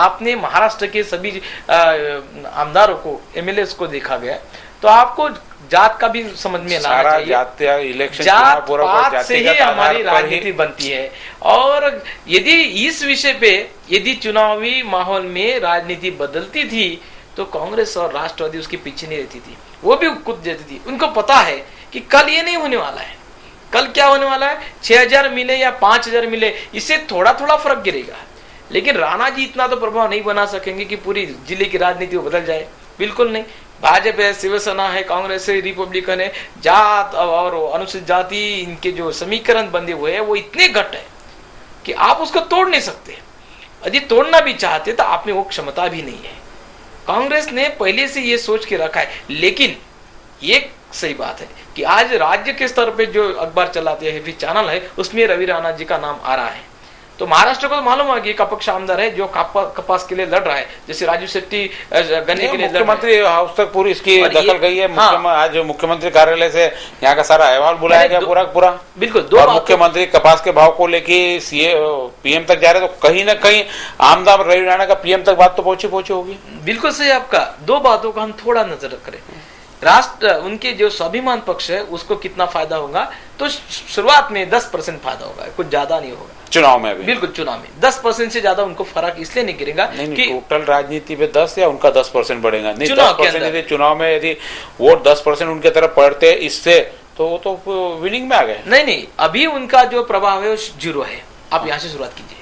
आपने महाराष्ट्र के सभी आमदारों को, एमएलए को देखा गया तो आपको जात का भी समझ में लाना चाहिए। इलेक्शन जात पात से ही हमारी राजनीति बनती है। और यदि इस विषय पे यदि चुनावी माहौल में राजनीति बदलती थी तो कांग्रेस और राष्ट्रवादी उसके पीछे नहीं रहती थी, वो भी कूद जाती थी। उनको पता है कि कल ये नहीं होने वाला है, कल क्या होने वाला है, 6,000 मिले या 5,000 मिले, इससे थोड़ा थोड़ा फर्क गिरेगा। लेकिन राणा जी इतना तो प्रभाव नहीं बना सकेंगे कि पूरी जिले की राजनीति बदल जाए, बिल्कुल नहीं। भाजपा है, शिवसेना है, कांग्रेस है, रिपब्लिकन है, जात और अनुसूचित जाति, इनके जो समीकरण बंधे हुए हैं वो इतने घट है कि आप उसको तोड़ नहीं सकते। यदि तोड़ना भी चाहते तो आप में वो क्षमता भी नहीं है। कांग्रेस ने पहले से ये सोच के रखा है। लेकिन ये सही बात है कि आज राज्य के स्तर पे जो अखबार चलाते हैं, फिर चैनल है, उसमें रवि राणा जी का नाम आ रहा है। तो महाराष्ट्र को तो मालूम है कि एक अपक्ष आमदार है जो कपास के लिए लड़ रहा है, जैसे राजू शेट्टी गन्ने के लिए। मुख्यमंत्री हाउस तक पूरी इसकी दखल गई है। आज मुख्यमंत्री कार्यालय से यहाँ का सारा अहवाल बुलाया गया पूरा बिल्कुल। और मुख्यमंत्री कपास के भाव को लेके पीएम तक जा रहे, तो कहीं ना कहीं आमदार रवि राणा का पीएम तक बात तो पहुंची होगी। बिल्कुल सही आपका। 2 बातों का हम थोड़ा नजर करें। राष्ट्र, उनके जो स्वाभिमान पक्ष है उसको कितना फायदा होगा, तो शुरुआत में 10% फायदा होगा, कुछ ज्यादा नहीं होगा। चुनाव में भी बिल्कुल, चुनाव में 10% से ज्यादा उनको फर्क इसलिए नहीं गिरेगा कि टोटल राजनीति पे 10 या उनका 10% बढ़ेगा। नहीं, चुनाव 10% यदि चुनाव में यदि वोट 10% उनके तरफ पड़ते इससे तो वो तो विनिंग में आ गए। नहीं, अभी उनका जो प्रभाव है वो 0 है। आप यहाँ से शुरुआत कीजिए।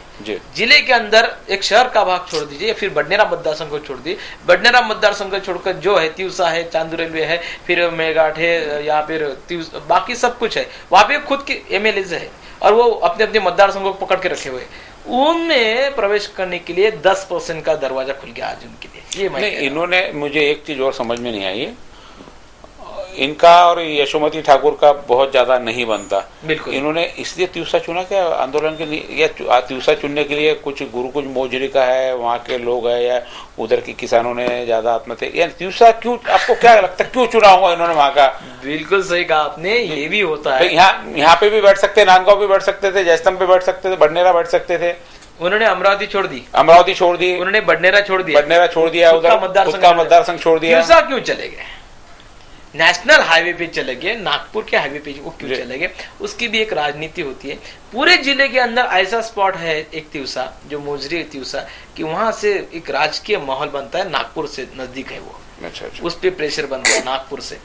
जिले के अंदर एक शहर का भाग छोड़ दीजिए या फिर बडनेरा मतदार संघ को छोड़ दीजिए। बडनेरा मतदार संघ छोड़कर जो है तिवसा है, चांदू रेलवे है, फिर मेघाट है, या फिर बाकी सब कुछ है, वहां पे खुद के एमएलए है और वो अपने अपने मतदार संघों को पकड़ के रखे हुए, उनमें प्रवेश करने के लिए 10% का दरवाजा खुल गया आज उनके लिए। ये नहीं, इन्होंने, मुझे एक चीज और समझ में नहीं आई है, इनका और यशोमती ठाकुर का बहुत ज्यादा नहीं बनता। बिल्कुल। इन्होंने इसलिए तिवसा चुना क्या आंदोलन के लिए, या तिवसा चुनने के लिए कुछ गुरुकुंज मोजरी का है, वहाँ के लोग है, या उधर के किसानों ने ज्यादा आत्महत्या, या तिवसा क्यों, आपको क्या लगता है क्यों चुना होगा इन्होंने वहाँ का? बिल्कुल सही कहा आपने, ये भी होता है। यहाँ पे भी बैठ सकते, नांदगांव भी बैठ सकते थे, जयस्तंभ पे बैठ सकते थे, बडनेरा बैठ सकते थे। उन्होंने अमरावती छोड़ दी, उन्होंने बडनेरा छोड़ दिया, उधर मतदार संघ छोड़ दिया। तिवसा क्यों चले गए? नेशनल हाईवे पे चले गए, नागपुर के हाईवे पे वो क्यों चले गए? उसकी भी एक राजनीति होती है। पूरे जिले के अंदर ऐसा स्पॉट है एक तिवसा, जो मोजरी तिवसा, कि वहां से एक राजकीय माहौल बनता है, नागपुर से नजदीक है वो। अच्छा। उस पे प्रेशर बनता है नागपुर से।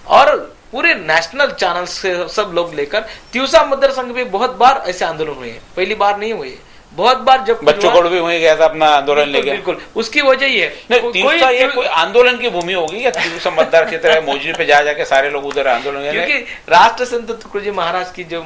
और पूरे नेशनल चैनल से सब लोग लेकर तिवसा मतदार संघ में बहुत बार ऐसे आंदोलन हुए हैं, पहली बार नहीं हुए, बहुत बार जब बच्चों को भी वहीं गया था अपना आंदोलन लेके। बिल्कुल, उसकी वजह ही है कोई आंदोलन की भूमि होगी या तिवसा मतदार क्षेत्र है, मौजरी पे जा जाके सारे लोग उधर आंदोलन, क्योंकि राष्ट्र संत तुकडोजी महाराज की जो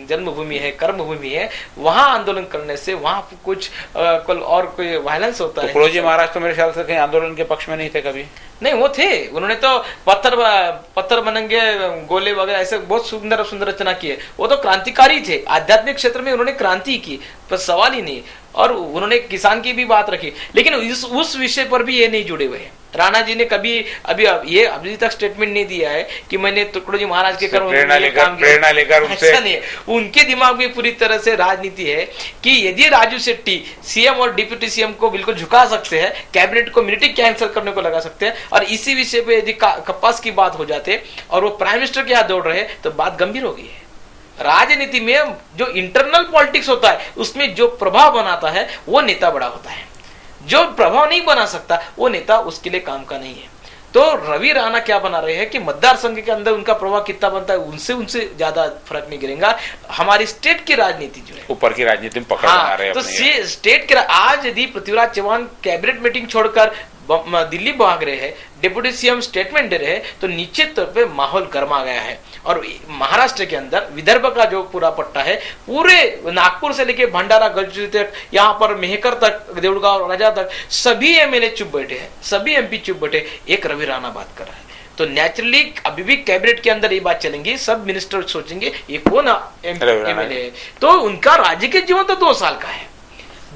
जन्मभूमि है, कर्मभूमि है, वहां आंदोलन करने से वहां कुछ और कोई वायलेंस होता है। तुकडोजी महाराज तो मेरे ख्याल से कहीं आंदोलन के पक्ष में नहीं थे कभी। नहीं, वो थे, उन्होंने तो पत्थर बनेंगे, गोले वगैरह ऐसे बहुत सुंदर सुंदर रचना की है। वो तो क्रांतिकारी थे, आध्यात्मिक क्षेत्र में उन्होंने क्रांति की, पर सवाल ही नहीं। और उन्होंने किसान की भी बात रखी, लेकिन उस विषय पर भी ये नहीं जुड़े हुए हैं। राणा जी ने कभी अभी तक स्टेटमेंट नहीं दिया है कि मैंने तुकडोजी महाराज के कर्म प्रेरणा लेकर ऐसा नहीं है। उनके दिमाग में पूरी तरह से राजनीति है कि यदि राजू शेट्टी सीएम और डिप्यूटी सीएम को बिल्कुल झुका सकते हैं, कैबिनेट को मिलिट्री कैंसिल करने को लगा सकते हैं, और इसी विषय पे यदि कपास की बात हो जाते और वो प्राइम मिनिस्टर के हाथ दौड़ रहे तो बात गंभीर हो गई है। राजनीति में जो इंटरनल पॉलिटिक्स होता है उसमें जो प्रभाव बनाता है वो नेता बड़ा होता है, जो प्रभाव नहीं बना सकता वो नेता उसके लिए काम का नहीं है। तो रवि राणा क्या बना रहे हैं कि मतदार संघ के अंदर उनका प्रभाव कितना बनता है उनसे ज्यादा फर्क नहीं गिरेगा। हमारी स्टेट की राजनीति जो है, ऊपर की राजनीति में पकड़ बना रहे हैं। तो स्टेट के आज यदि पृथ्वीराज चौहान कैबिनेट मीटिंग छोड़कर दिल्ली भाग रहे हैं, डिप्यूटी सीएम स्टेटमेंट दे रहे हैं, तो निश्चित तौर पे माहौल गर्मा गया है। और महाराष्ट्र के अंदर विदर्भ का जो पूरा पट्टा है, पूरे नागपुर से लेके भंडारा गढ़चिरोली तक, यहाँ पर मेहकर तक, देवड़गांव राजा तक, सभी एमएलए चुप बैठे हैं, सभी एमपी चुप बैठे, एक रवि राणा बात कर रहा है। तो नेचुरली अभी भी कैबिनेट के अंदर ये बात चलेंगी, सब मिनिस्टर सोचेंगे ये कौन एमएलए है। तो उनका राजकीय जीवन तो 2 साल का है।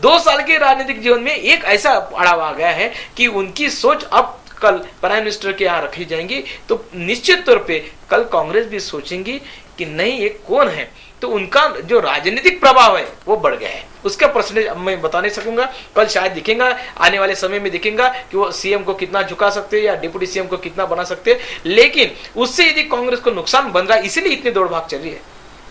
2 साल के राजनीतिक जीवन में एक ऐसा पड़ाव आ गया है कि उनकी सोच अब कल प्राइम मिनिस्टर के यहाँ रखी जाएंगी, तो निश्चित तौर पे कल कांग्रेस भी सोचेंगी कि नहीं ये कौन है। तो उनका जो राजनीतिक प्रभाव है वो बढ़ गया है। उसका परसेंटेज मैं बता नहीं सकूंगा, कल शायद दिखेगा, आने वाले समय में दिखेगा कि वो सीएम को कितना झुका सकते हैं या डिप्यूटी सीएम को कितना बना सकते हैं। लेकिन उससे यदि कांग्रेस को नुकसान बन रहा है, इसीलिए इतनी दौड़ भाग चल रही है।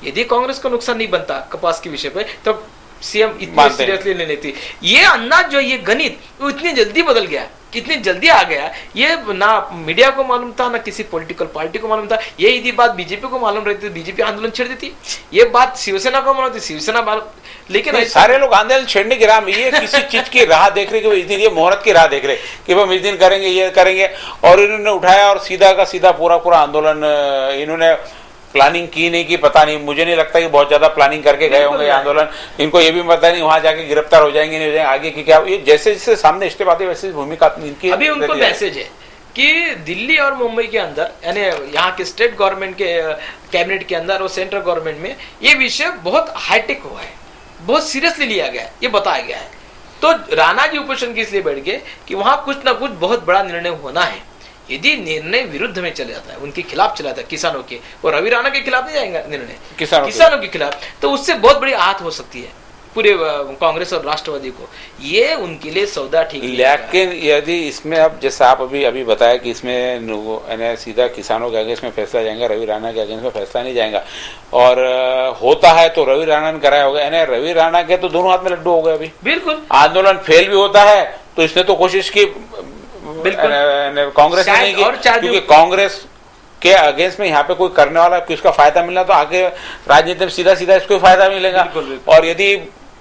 यदि कांग्रेस को नुकसान नहीं बनता कपास के विषय पे, तो सीएम इतनी सीरियसली नहीं लेती। ये अंदाज जो ये गणित वो इतनी जल्दी बदल गया, कितनी जल्दी आ गया, ये ना मीडिया को मालूम था, ना किसी पॉलिटिकल पार्टी को मालूम था। ये यदि बात बीजेपी को मालूम रहती तो बीजेपी आंदोलन छेड़ देती, ये बात शिवसेना को मालूम थी, शिवसेना मालूम, लेकिन सारे लोग आंदोलन छेड़ने की राह में, ये किसी चीज की राह देख रहे कि इस दिन ये मुहूर्त की राह देख रहे कि वो इस दिन करेंगे, ये करेंगे, और इन्होंने उठाया और सीधा का सीधा पूरा आंदोलन इन्होंने प्लानिंग की नहीं की, पता नहीं, मुझे नहीं लगता कि बहुत ज्यादा प्लानिंग करके गए होंगे आंदोलन। इनको ये भी पता नहीं वहां जाके गिरफ्तार हो जाएंगे नहीं हो जाएंगे, आगे की क्या, ये जैसे जैसे सामने स्टेप आते वैसे भूमिका इनकी। अभी उनको मैसेज है कि दिल्ली और मुंबई के अंदर, यानी यहाँ के स्टेट गवर्नमेंट के कैबिनेट के अंदर और सेंट्रल गवर्नमेंट में ये विषय बहुत हाईटेक हुआ है, बहुत सीरियसली लिया गया है, ये बताया गया है। तो राणा जी उपोषण की इसलिए बैठ गए कि वहां कुछ ना कुछ बहुत बड़ा निर्णय होना है। यदि निर्णय विरुद्ध में चले जाता है, उनके खिलाफ चला जाता है, किसानों के, और रवि राणा के खिलाफ नहीं जाएगा निर्णय, किसानों के खिलाफ, तो उससे बहुत बड़ी आहत हो सकती है पूरे कांग्रेस और राष्ट्रवादी को। ये उनके लिए सौदा ठीक नहीं। लेकिन यदि इसमें अब जैसे आप अभी बताया कि इसमें सीधा किसानों के अगेंस्ट में फैसला जाएगा, रवि राणा के अगेंस्ट में फैसला नहीं जाएगा, और होता है तो रवि राणा ने कराया होगा, यानी रवि राणा के तो दोनों हाथ में लड्डू हो गए। अभी बिल्कुल आंदोलन फेल भी होता है तो इसने तो कोशिश की, कांग्रेस ने नहीं की, क्योंकि कांग्रेस के अगेंस्ट में यहाँ पे कोई करने वाला, किसका फायदा मिलना, तो आगे राजनीति में सीधा इसको फायदा मिलेगा। और यदि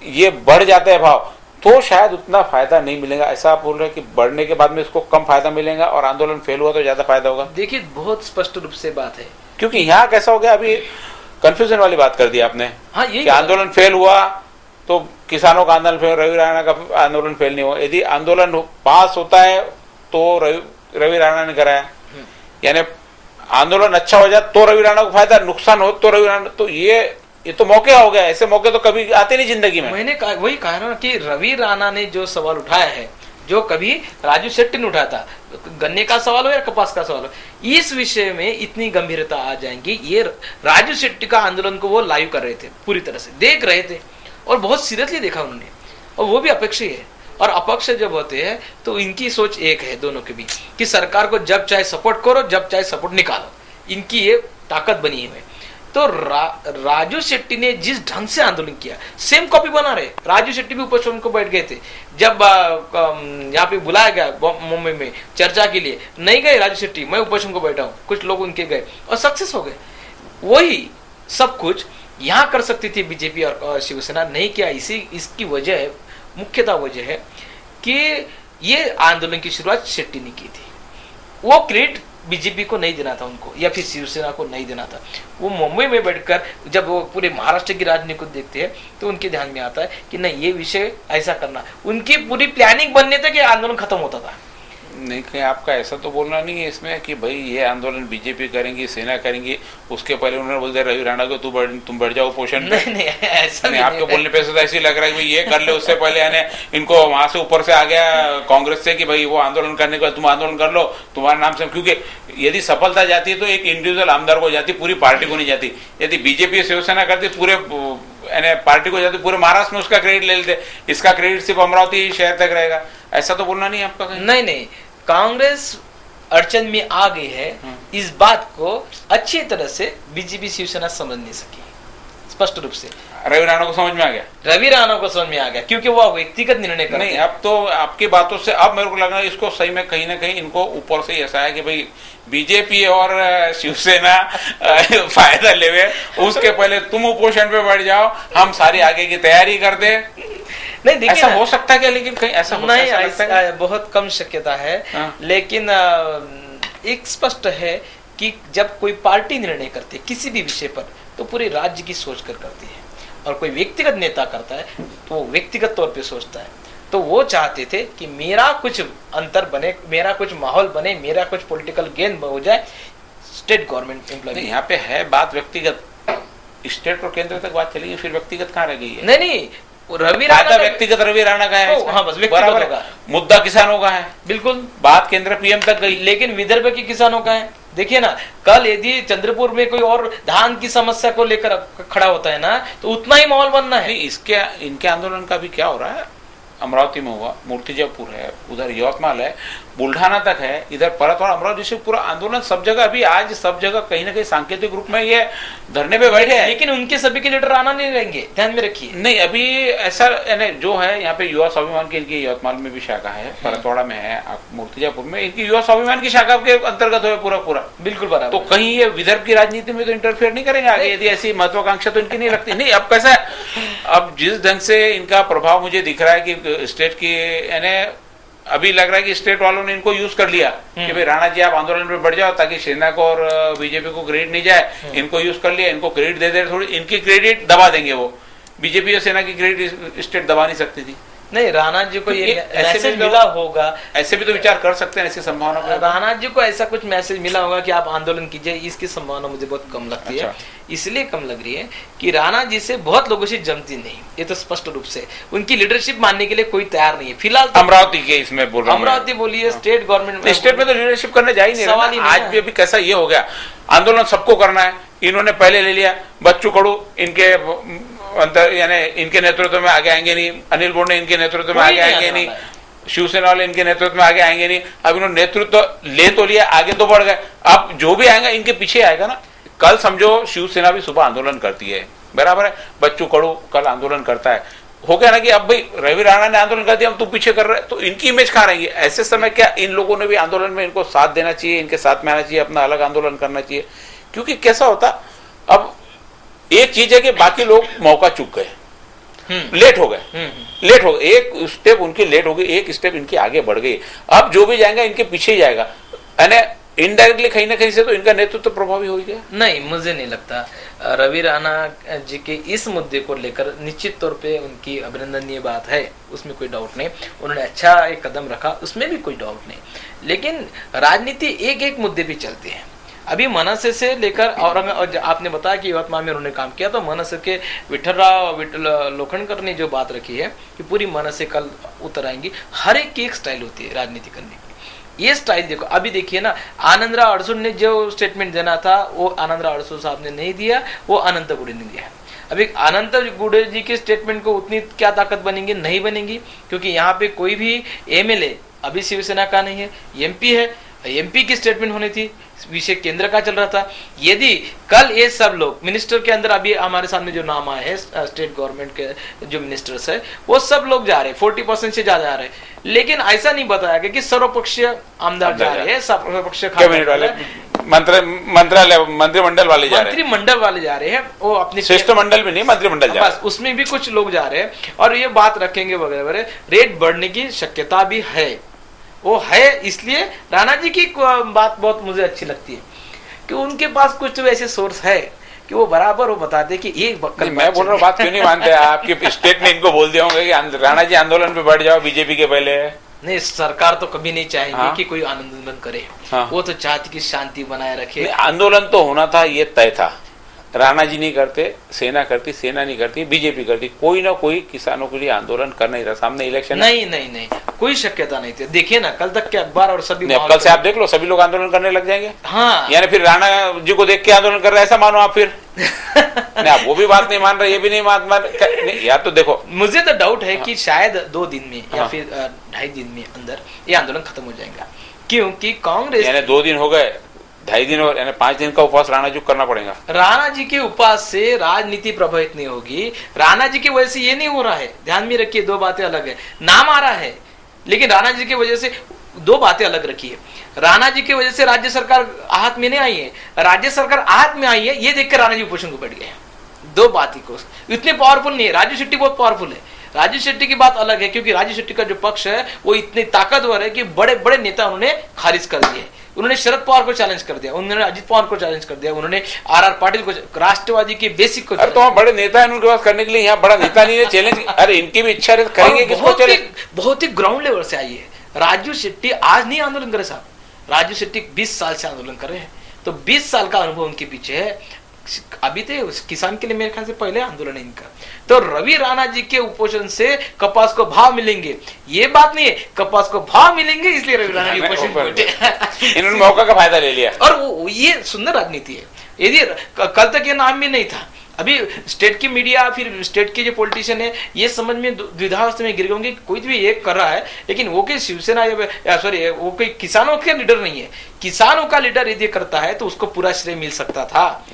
ये बढ़ जाते हैं भाव तो शायद उतना फायदा नहीं मिलेगा। ऐसा आप बोल रहे हैं कि बढ़ने के बाद में इसको कम फायदा मिलेगा और आंदोलन फेल हुआ तो ज्यादा फायदा होगा। देखिए बहुत स्पष्ट रूप से बात है, क्योंकि यहाँ कैसा हो गया, अभी कंफ्यूजन वाली बात कर दी आपने। हाँ, ये आंदोलन फेल हुआ तो किसानों का आंदोलन फेल, रवि राणा का आंदोलन फेल नहीं हुआ। यदि आंदोलन पास होता है तो रवि राणा ने कराया, यानी आंदोलन अच्छा हो जाए तो रवि राणा को फायदा, नुकसान हो तो रवि राणा, तो ये तो मौके हो गया। ऐसे मौके तो कभी आते नहीं जिंदगी में। मैंने वही कहा ना कि रवि राणा ने जो सवाल उठाया है, जो कभी राजू शेट्टी ने उठाया था, गन्ने का सवाल हो या कपास का सवाल हो, इस विषय में इतनी गंभीरता आ जाएंगी। ये राजू शेट्टी का आंदोलन को वो लाइव कर रहे थे, पूरी तरह से देख रहे थे और बहुत सीरियसली देखा उन्होंने, और वो भी अपेक्षी है। और अपक्ष जब होते हैं तो इनकी सोच एक है दोनों के बीच कि सरकार को जब चाहे सपोर्ट करो, जब चाहे सपोर्ट निकालो, इनकी ये ताकत बनी हुई है। तो राजू शेट्टी ने जिस ढंग से आंदोलन किया सेम कॉपी बना रहे। राजू शेट्टी भी उपस्थित को बैठ गए थे जब यहाँ पे बुलाया गया मुंबई में चर्चा के लिए, नहीं गए राजू शेट्टी, मैं उपस्थित को बैठा हूँ, कुछ लोग उनके गए और सक्सेस हो गए। वही सब कुछ यहाँ कर सकती थी बीजेपी और शिवसेना, नहीं किया। इसकी वजह है, मुख्यतः वजह है कि ये आंदोलन की शुरुआत शेट्टी ने की थी। वो क्रेडिट बीजेपी को नहीं देना था उनको, या फिर शिवसेना को नहीं देना था। वो मुंबई में बैठकर जब वो पूरे महाराष्ट्र की राजनीति को देखते हैं तो उनके ध्यान में आता है कि नहीं, ये विषय ऐसा करना। उनकी पूरी प्लानिंग बनने तक ये आंदोलन खत्म होता था। नहीं, कहीं आपका ऐसा तो बोलना नहीं है इसमें कि भाई ये आंदोलन बीजेपी करेंगी, सेना करेंगी, उसके पहले उन्होंने बोल दिया रवि राणा को तुम बढ़ जाओ पोषण पे। नहीं, ऐसा नहीं, आपके बोलने पे तो ऐसे लग रहा है कि ये कर ले, उससे पहले यानी इनको वहां से ऊपर से आ गया कांग्रेस से कि भाई वो आंदोलन करने का तुम आंदोलन कर लो तुम्हारे नाम से, क्योंकि यदि सफलता जाती है तो एक इंडिविजुअल आमदार को जाती, पूरी पार्टी को नहीं जाती। यदि बीजेपी शिवसेना करती पूरे पार्टी को जाती, पूरे महाराष्ट्र में उसका क्रेडिट ले लेते, इसका क्रेडिट सिर्फ अमरावती शहर तक रहेगा। ऐसा तो बोलना नहीं आपका। नहीं, कांग्रेस अड़चन में आ गई है, इस बात को अच्छी तरह से बीजेपी शिवसेना समझ नहीं सकी स्पष्ट रूप से। रवि राणा को समझ में आ गया, रवि राणा को समझ में आ गया, क्योंकि वो व्यक्तिगत निर्णय कर नहीं। अब तो आपकी बातों से अब मेरे को लग रहा है इसको सही में कहीं ना कहीं इनको ऊपर से ऐसा है कि भाई बीजेपी और शिवसेना फायदा लेवे, उसके पहले तुम उपोषण पे बढ़ जाओ, हम सारी आगे की तैयारी कर दे। नहीं, देखिए ऐसा हो सकता है क्या? लेकिन कहीं ऐसा नहीं, ऐसा बहुत कम शक्यता है। लेकिन एक स्पष्ट है कि जब कोई पार्टी निर्णय करती है किसी भी विषय पर तो पूरे राज्य की सोच कर करती है, और कोई व्यक्तिगत नेता करता है तो व्यक्तिगत तौर पे सोचता है। तो वो चाहते थे कि मेरा कुछ अंतर बने, मेरा कुछ माहौल बने, मेरा कुछ पॉलिटिकल गेन हो जाए स्टेट गवर्नमेंट एम्प्लॉय। यहाँ पे है बात व्यक्तिगत, स्टेट और केंद्र तक बात चलेगी, फिर व्यक्तिगत कहाँ रह गई है? नहीं, रवि राणा व्यक्तिगत रवि राणा का है। हाँ, बस व्यक्तिगत होगा। मुद्दा किसानों का है, बिल्कुल बात केंद्र पीएम तक गई, लेकिन विदर्भ के किसानों का है। देखिए ना, कल यदि चंद्रपुर में कोई और धान की समस्या को लेकर खड़ा होता है ना, तो उतना ही माहौल बनना है। इसके इनके आंदोलन का भी क्या हो रहा है? अमरावती में हुआ, मूर्तिजापुर है, उधर यवतमाल है, बुल्ढाना तक है, इधर परतवाड़ा, अमरावती से पूरा आंदोलन सब जगह, अभी आज सब जगह कहीं ना कहीं सांकेतिक रूप में ये धरने पे बैठे हैं। लेकिन उनके सभी के लीडर आना नहीं रहेंगे, ध्यान में रखिए। नहीं, अभी ऐसा जो है यहाँ पे युवा स्वाभिमान की इनकी यवतमाल में भी शाखा है, परतवाड़ा में है, मूर्तिजापुर में इनकी युवा स्वाभिमान की शाखा के अंतर्गत हो पूरा बिल्कुल बराबर। तो कहीं ये विदर्भ की राजनीति में तो इंटरफेयर नहीं करेंगे आगे, यदि ऐसी महत्वाकांक्षा तो इनकी नहीं लगती। नहीं, अब कैसा है, अब जिस ढंग से इनका प्रभाव मुझे दिख रहा है कि स्टेट की अभी लग रहा है कि स्टेट वालों ने इनको यूज कर लिया कि भाई राणा जी आप आंदोलन में बढ़ जाओ ताकि सेना को और बीजेपी को क्रेडिट नहीं जाए। इनको यूज कर लिया, इनको क्रेडिट दे दे, थोड़ी इनकी क्रेडिट दबा देंगे। वो बीजेपी और सेना की क्रेडिट स्टेट दबा नहीं सकती थी। नहीं, राणा जी को ये मैसेज मिला होगा, ऐसे भी तो विचार कर सकते हैं, ऐसी संभावना। राणा जी को ऐसा कुछ मैसेज मिला होगा कि आप आंदोलन कीजिए, इसकी संभावना मुझे बहुत कम लगती है। इसलिए कम लग रही है कि राणा जी से बहुत लोगों से जमती नहीं, ये तो स्पष्ट रूप से उनकी लीडरशिप मानने के लिए कोई तैयार नहीं है फिलहाल। अमरावती के इसमें बोल रहा हूं, अमरावती बोलिए, स्टेट गवर्नमेंट, स्टेट में तो लीडरशिप करने जा ही नहीं सवाल ही नहीं। आज भी अभी कैसा ये हो गया, आंदोलन सबको करना है, इन्होंने पहले ले लिया। बच्चू कडू इनके अंतर यानी इनके नेतृत्व में आगे आएंगे नहीं, अनिल बोंडे इनके नेतृत्व में आगे आएंगे नहीं, शिवसेना वाले इनके नेतृत्व में आगे आएंगे नहीं। अब इन्होंने नेतृत्व ले तो लिया, आगे तो बढ़ गए, अब जो भी आएगा इनके पीछे आएगा ना। कल समझो शिवसेना भी सुबह आंदोलन करती है, बराबर है, बच्चू कडू कल आंदोलन करता है, हो गया ना कि अब भाई रवि राणा ने आंदोलन कर दिया, हम तू पीछे कर रहे, तो इनकी इमेज कहाँ रहेगी? ऐसे समय क्या इन लोगों ने भी आंदोलन में इनको साथ देना चाहिए, इनके साथ में आना चाहिए, अपना अलग आंदोलन करना चाहिए? क्योंकि कैसा होता, अब एक चीज है कि बाकी लोग मौका चूक गए, लेट हो गए, एक स्टेप उनकी लेट हो गई, एक स्टेप इनकी आगे बढ़ गई। अब जो भी जाएगा इनके पीछे ही जाएगा, यानी इनडायरेक्टली कहीं ना कहीं से तो इनका नेतृत्व प्रभावी हो गया। नहीं, मुझे नहीं लगता। रवि राणा जी के इस मुद्दे को लेकर निश्चित तौर पे उनकी अभिनंदनीय बात है, उसमें कोई डाउट नहीं, उन्होंने अच्छा एक कदम रखा, उसमें भी कोई डाउट नहीं। लेकिन राजनीति एक एक मुद्दे पे चलती है। अभी मनसे से लेकर और आपने बताया कि यवतमाल में उन्होंने काम किया, तो मनसे के विठल लोखंडकर ने जो बात रखी है कि पूरी मनसे कल उतर आएंगी। हर एक की एक स्टाइल होती है राजनीति करने की, ये स्टाइल देखो। अभी देखिए ना, आनंदराव अड़सूल ने जो स्टेटमेंट देना था वो आनंदराव अड़सूल साहब ने नहीं दिया, वो अनंत गुड़े ने दिया। अभी अनंत गुड़े जी के स्टेटमेंट को उतनी क्या ताकत बनेगी? नहीं बनेगी, क्योंकि यहाँ पे कोई भी एमएलए अभी शिवसेना का नहीं है, एमपी है, एमपी की स्टेटमेंट होनी थी, विषय केंद्र का चल रहा था। यदि कल ये सब लोग मिनिस्टर के अंदर, अभी हमारे सामने जो नाम आए हैं स्टेट गवर्नमेंट के जो मिनिस्टर्स है, वो सब लोग जा रहे हैं, 40% से ज्यादा आ रहे हैं, लेकिन ऐसा नहीं बताया गया कि सर्वपक्षीय आमदार जा रहे हैं, सर्वपक्षीय मंत्रिमंडल वाले जा रहे हैं, मंत्रिमंडल वाले जा रहे हैं, वो अपने श्रेष्ठ मंडल में नहीं, मंत्रिमंडल जा रहे हैं, उसमें भी कुछ लोग जा रहे हैं और ये बात रखेंगे वगैरह। रेट बढ़ने की शक्यता भी है, वो है। इसलिए राणा जी की बात बहुत मुझे अच्छी लगती है कि उनके पास कुछ तो ऐसे सोर्स है कि वो बराबर वो बताते कि एक बक्कल। मैं बोल रहा हूँ, बात क्यों नहीं मानते? आपके स्टेट ने इनको बोल दिया होगा कि राणा जी आंदोलन पे बैठ जाओ बीजेपी के पहले। नहीं, सरकार तो कभी नहीं चाहेगी कि कोई आंदोलन करे। वो तो चाहती कि शांति बनाए रखे। आंदोलन तो होना था, ये तय था। राणा जी नहीं करते, सेना करती, सेना नहीं करती, बीजेपी करती, कोई ना कोई किसानों के लिए आंदोलन कर नहीं रहा। सामने इलेक्शन नहीं, कोई शक्यता नहीं थी। देखिए ना, कल तक के अखबार और सभी कल से आप देख लो, सभी लोग आंदोलन करने लग जाएंगे। हाँ, यानी फिर राणा जी को देख के आंदोलन कर रहे ऐसा मानो आप फिर। नहीं, आप वो भी बात नहीं मान रहे, ये भी नहीं मान या तो देखो, मुझे तो डाउट है कि शायद 2 दिन में या फिर 2.5 दिन में अंदर ये आंदोलन खत्म हो जाएगा, क्योंकि कांग्रेस। यानी 2 दिन हो गए, 2.5 दिन और 5 दिन का उपवास राणा जी को करना पड़ेगा। राणा जी के उपवास से राजनीति प्रभावित नहीं होगी। राणा जी की वजह से ये नहीं हो रहा है, ध्यान में रखिए, 2 बातें अलग है। नाम आ रहा है, लेकिन राणा जी की वजह से 2 बातें अलग रखिए। राणा जी की वजह से राज्य सरकार आहत में नहीं आई है, राज्य सरकार आहत में आई है, ये देखकर राणा जी उपोषण को बैठ गए। 2 बात को इतने पावरफुल नहीं है। राजू शेट्टी बहुत पावरफुल है। राजू शेट्टी की बात अलग है, क्योंकि राजू शेट्टी का जो पक्ष है वो इतने ताकतवर है कि बड़े बड़े नेता उन्होंने खारिज कर दिए। उन्होंने शरद पवार को चैलेंज कर दिया, उन्होंने अजित पवार को चैलेंज कर दिया, उन्होंने आर पाटिल को, राष्ट्रवादी के बेसिक को। अरे तो बड़े नेता है उनके पास करने के लिए, यहाँ बड़ा नेता नहीं है चैलेंज। अरे इनकी भी इच्छा करेंगे किसको चैलेंज? बहुत ही ग्राउंड लेवल से आई है। राजू शेट्टी आज नहीं आंदोलन करे साहब, राजू शेट्टी 20 साल से आंदोलन कर रहे हैं, तो 20 साल का अनुभव उनके पीछे है। अभी तो किसान के लिए मेरे ख्याल से पहले आंदोलन है इनका। तो रवि राणा जी के उपोषण से कपास को भाव मिलेंगे, ये बात नहीं है, कपास को भाव मिलेंगे, इसलिए रवि राणा जी उपोषण बैठे। इन्होंने मौका का फायदा ले लिया, और ये सुंदर राजनीति है। यदि कल तक ये नाम भी नहीं था, अभी स्टेट की मीडिया, फिर स्टेट के जो पॉलिटिशियन है, ये समझ में द्विधावस्था में गिर गए। कोई भी एक कर रहा है, लेकिन वो कोई शिवसेना सॉरी वो कोई किसानों का लीडर नहीं है। किसानों का लीडर यदि करता है तो उसको पूरा श्रेय मिल सकता था।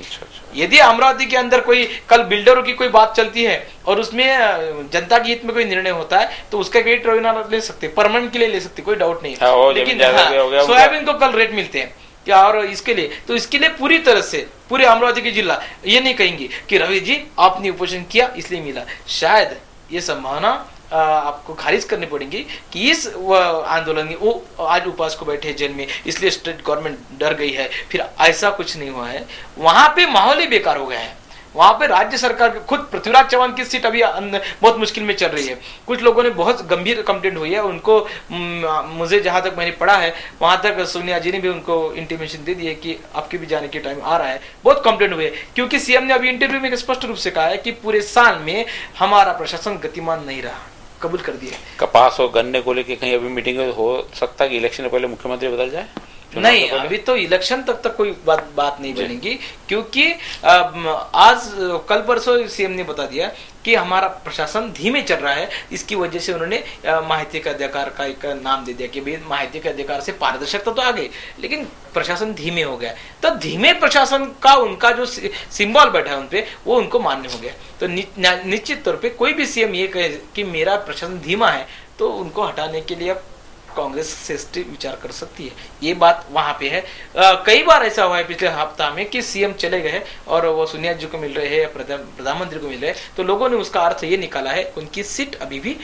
यदि अमरावती के अंदर कोई कल बिल्डरों की कोई बात चलती है और उसमें जनता के हित में कोई निर्णय होता है, तो उसका क्रेडिट रवि राणा ले सकते, परमानेंट के लिए ले सकते, कोई डाउट नहीं है। लेकिन सोयाबीन को कल रेट मिलते हैं क्या, और इसके लिए तो इसके लिए पूरी तरह से पूरे अमरावती के जिला ये नहीं कहेंगे कि रवि जी आपने उपोषण किया इसलिए मिला। शायद ये संभावना आपको खारिज करनी पड़ेगी कि इस आंदोलन में वो आज उपवास को बैठे जेल में, इसलिए स्टेट गवर्नमेंट डर गई है। फिर ऐसा कुछ नहीं हुआ है, वहां पे माहौल ही बेकार हो गया है। वहां पे राज्य सरकार खुद पृथ्वीराज चौहान की सीट अभी बहुत मुश्किल में चल रही है। कुछ लोगों ने बहुत गंभीर कंप्लेंट हुई है उनको, मुझे जहां तक मैंने पढ़ा है वहां तक सोनिया जी ने भी उनको इंटीमेशन दे दी है कि आपके भी जाने के टाइम आ रहा है। बहुत कंप्लेंट हुई है, क्योंकि सीएम ने अभी इंटरव्यू में स्पष्ट रूप से कहा है कि पूरे साल में हमारा प्रशासन गतिमान नहीं रहा, कबूल कर दिया। कपास और गन्ने को लेकर कहीं अभी मीटिंग हो सकता है कि इलेक्शन से पहले मुख्यमंत्री बदल जाए? नहीं, अभी तो इलेक्शन तक कोई बात नहीं बनेगी, क्योंकि आज कल परसों सीएम ने बता दिया कि हमारा प्रशासन धीमे चल रहा है। इसकी वजह से उन्होंने माहिती के अधिकार का एक नाम दे दिया कि भाई माहिती के अधिकार से पारदर्शिता तो आ गई, लेकिन प्रशासन धीमे हो गया। तो धीमे प्रशासन का उनका जो सिंबल बैठा है उनपे, वो उनको मान्य हो गया। तो निश्चित तौर पे कोई भी सीएम ये कहे कि मेरा प्रशासन धीमा है, तो उनको हटाने के लिए कांग्रेस से विचार कर सकती है। ये बात वहां पे है। कई बार ऐसा हुआ है पिछले हफ्ता में कि सीएम चले गए और वो सोनिया जी को मिल रहे हैं, प्रधानमंत्री को मिल रहे हैं, तो लोगों ने उसका अर्थ ये निकाला है उनकी सीट अभी भी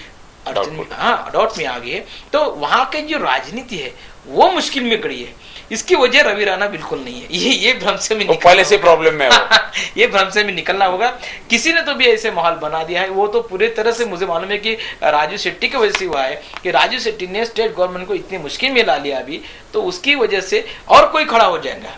डाउट में आ गई है। तो वहां की जो राजनीति है वो मुश्किल में खड़ी है। इसकी वजह रवि राणा बिल्कुल नहीं है। ये भ्रम से में पहले से प्रॉब्लम में ये भ्रम से में निकलना होगा। किसी ने तो भी ऐसे माहौल बना दिया है। वो तो पूरी तरह से मुझे मालूम है कि राजू शेट्टी की वजह से हुआ है कि राजू शेट्टी ने स्टेट गवर्नमेंट को इतनी मुश्किल में ला लिया अभी, तो उसकी वजह से और कोई खड़ा हो जाएगा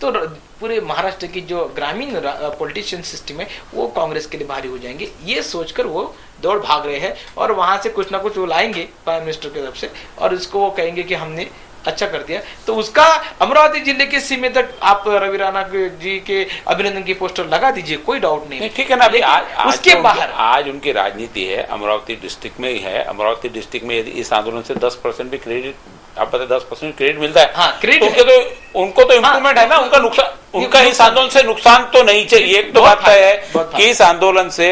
तो पूरे महाराष्ट्र की जो ग्रामीण पॉलिटिशियन सिस्टम है वो कांग्रेस के लिए भारी हो जाएंगे। ये सोचकर वो दौड़ भाग रहे हैं और वहां से कुछ ना कुछ वो लाएंगे प्राइम मिनिस्टर की तरफ से, और इसको वो कहेंगे कि हमने अच्छा कर दिया। तो उसका अमरावती जिले के सीमे तक आप रवि राणा जी के अभिनंदन की पोस्टर लगा दीजिए, कोई डाउट नहीं। ठीक है ना। अभी उसके बाहर आज उनकी राजनीति है अमरावती डिस्ट्रिक्ट में ही है। अमरावती डिस्ट्रिक्ट में यदि इस आंदोलन से 10% भी क्रेडिट आप बताए 10% क्रेडिट मिलता है। हाँ, क्रेडिट उनको तो इम्प्रूवमेंट है ना, उनका नुकसान, उनका इस आंदोलन से नुकसान तो नहीं चाहिए। एक तो बात है कि इस आंदोलन से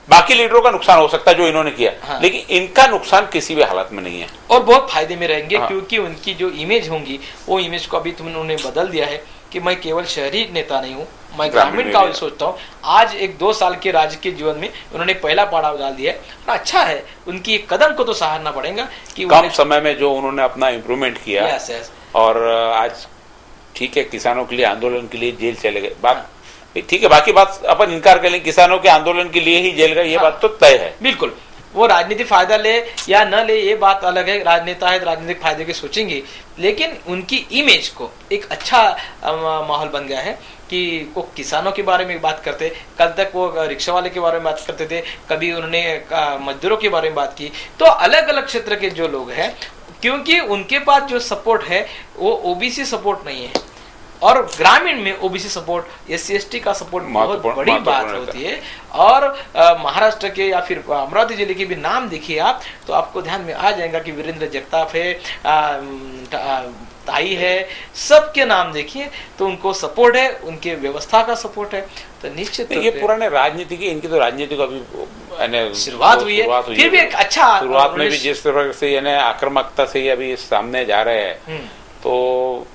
बाकी लीडरों का नुकसान हो सकता है जो इन्होंने किया, लेकिन इनका नुकसान किसी भी हालत में नहीं है और बहुत फायदे में रहेंगे। क्योंकि उनकी जो इमेज होंगी वो इमेज को अभी उन्होंने बदल दिया है कि मैं केवल शहरी नेता नहीं हूँ, मैं ग्रामीण का भी सोचता हूँ। आज एक 2 साल के राजकीय जीवन में उन्होंने पहला पड़ाव डाल दिया है और अच्छा है। उनकी एक कदम को तो सराहना पड़ेगा कि कम समय में जो उन्होंने अपना इम्प्रूवमेंट किया। और आज ठीक है, किसानों के लिए आंदोलन के लिए जेल चले गए, बात ठीक है, बाकी बात अपन इनकार कर लें, किसानों के आंदोलन के लिए ही जेल गए, ये बात तो तय है। बिल्कुल, वो राजनीतिक फायदा ले या न ले ये बात अलग है, राजनेता है राजनीतिक फायदे के सोचेंगे, लेकिन उनकी इमेज को एक अच्छा माहौल बन गया है कि वो किसानों के बारे में बात करते, कल तक वो रिक्शा वाले के बारे में बात करते थे, कभी उन्होंने मजदूरों के बारे में बात की। तो अलग अलग क्षेत्र के जो लोग हैं, क्योंकि उनके पास जो सपोर्ट है वो ओबीसी सपोर्ट नहीं है और ग्रामीण में ओबीसी सपोर्ट, SC/ST का सपोर्ट बहुत बड़ी बात होती है। और महाराष्ट्र के या फिर अमरावती जिले के भी नाम देखिए आप, तो आपको ध्यान में आ जाएगा कि वीरेंद्र जगताप है, ताई है, सबके नाम देखिए तो उनको सपोर्ट है, उनके व्यवस्था का सपोर्ट है। तो निश्चित ये पुराने राजनीति की, इनकी तो राजनीति का अभी शुरुआत हुई है, फिर भी एक अच्छा शुरुआत में भी जिस तरह से आक्रामकता से अभी सामने जा रहे हैं, तो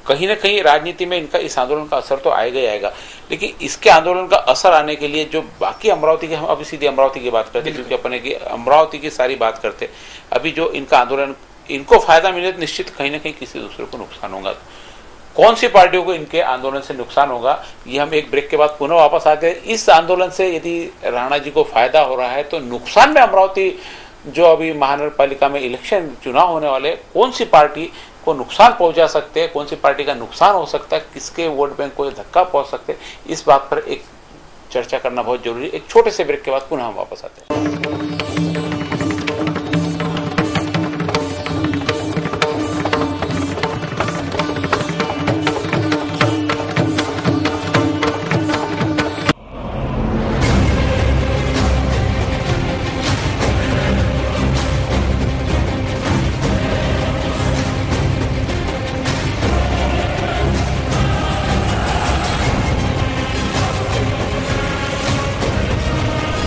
कहीं ना कहीं राजनीति में इनका इस आंदोलन का असर तो आएगा ही आएगा। लेकिन इसके आंदोलन का असर आने के लिए जो बाकी अमरावती के, हम अभी सीधे अमरावती की बात करते, क्योंकि अपने की अमरावती की सारी बात करते, अभी जो इनका आंदोलन, इनको फायदा मिले तो निश्चित कहीं ना कहीं किसी दूसरे को नुकसान होगा। कौन सी पार्टियों को इनके आंदोलन से नुकसान होगा, ये हम एक ब्रेक के बाद पुनः वापस आके, इस आंदोलन से यदि राणा जी को फायदा हो रहा है तो नुकसान में अमरावती जो अभी महानगर पालिका में इलेक्शन चुनाव होने वाले, कौन सी पार्टी को नुकसान पहुंचा सकते हैं, कौन सी पार्टी का नुकसान हो सकता है, किसके वोट बैंक को धक्का पहुंच सकते हैं, इस बात पर एक चर्चा करना बहुत जरूरी है। एक छोटे से ब्रेक के बाद पुनः हम वापस आते हैं।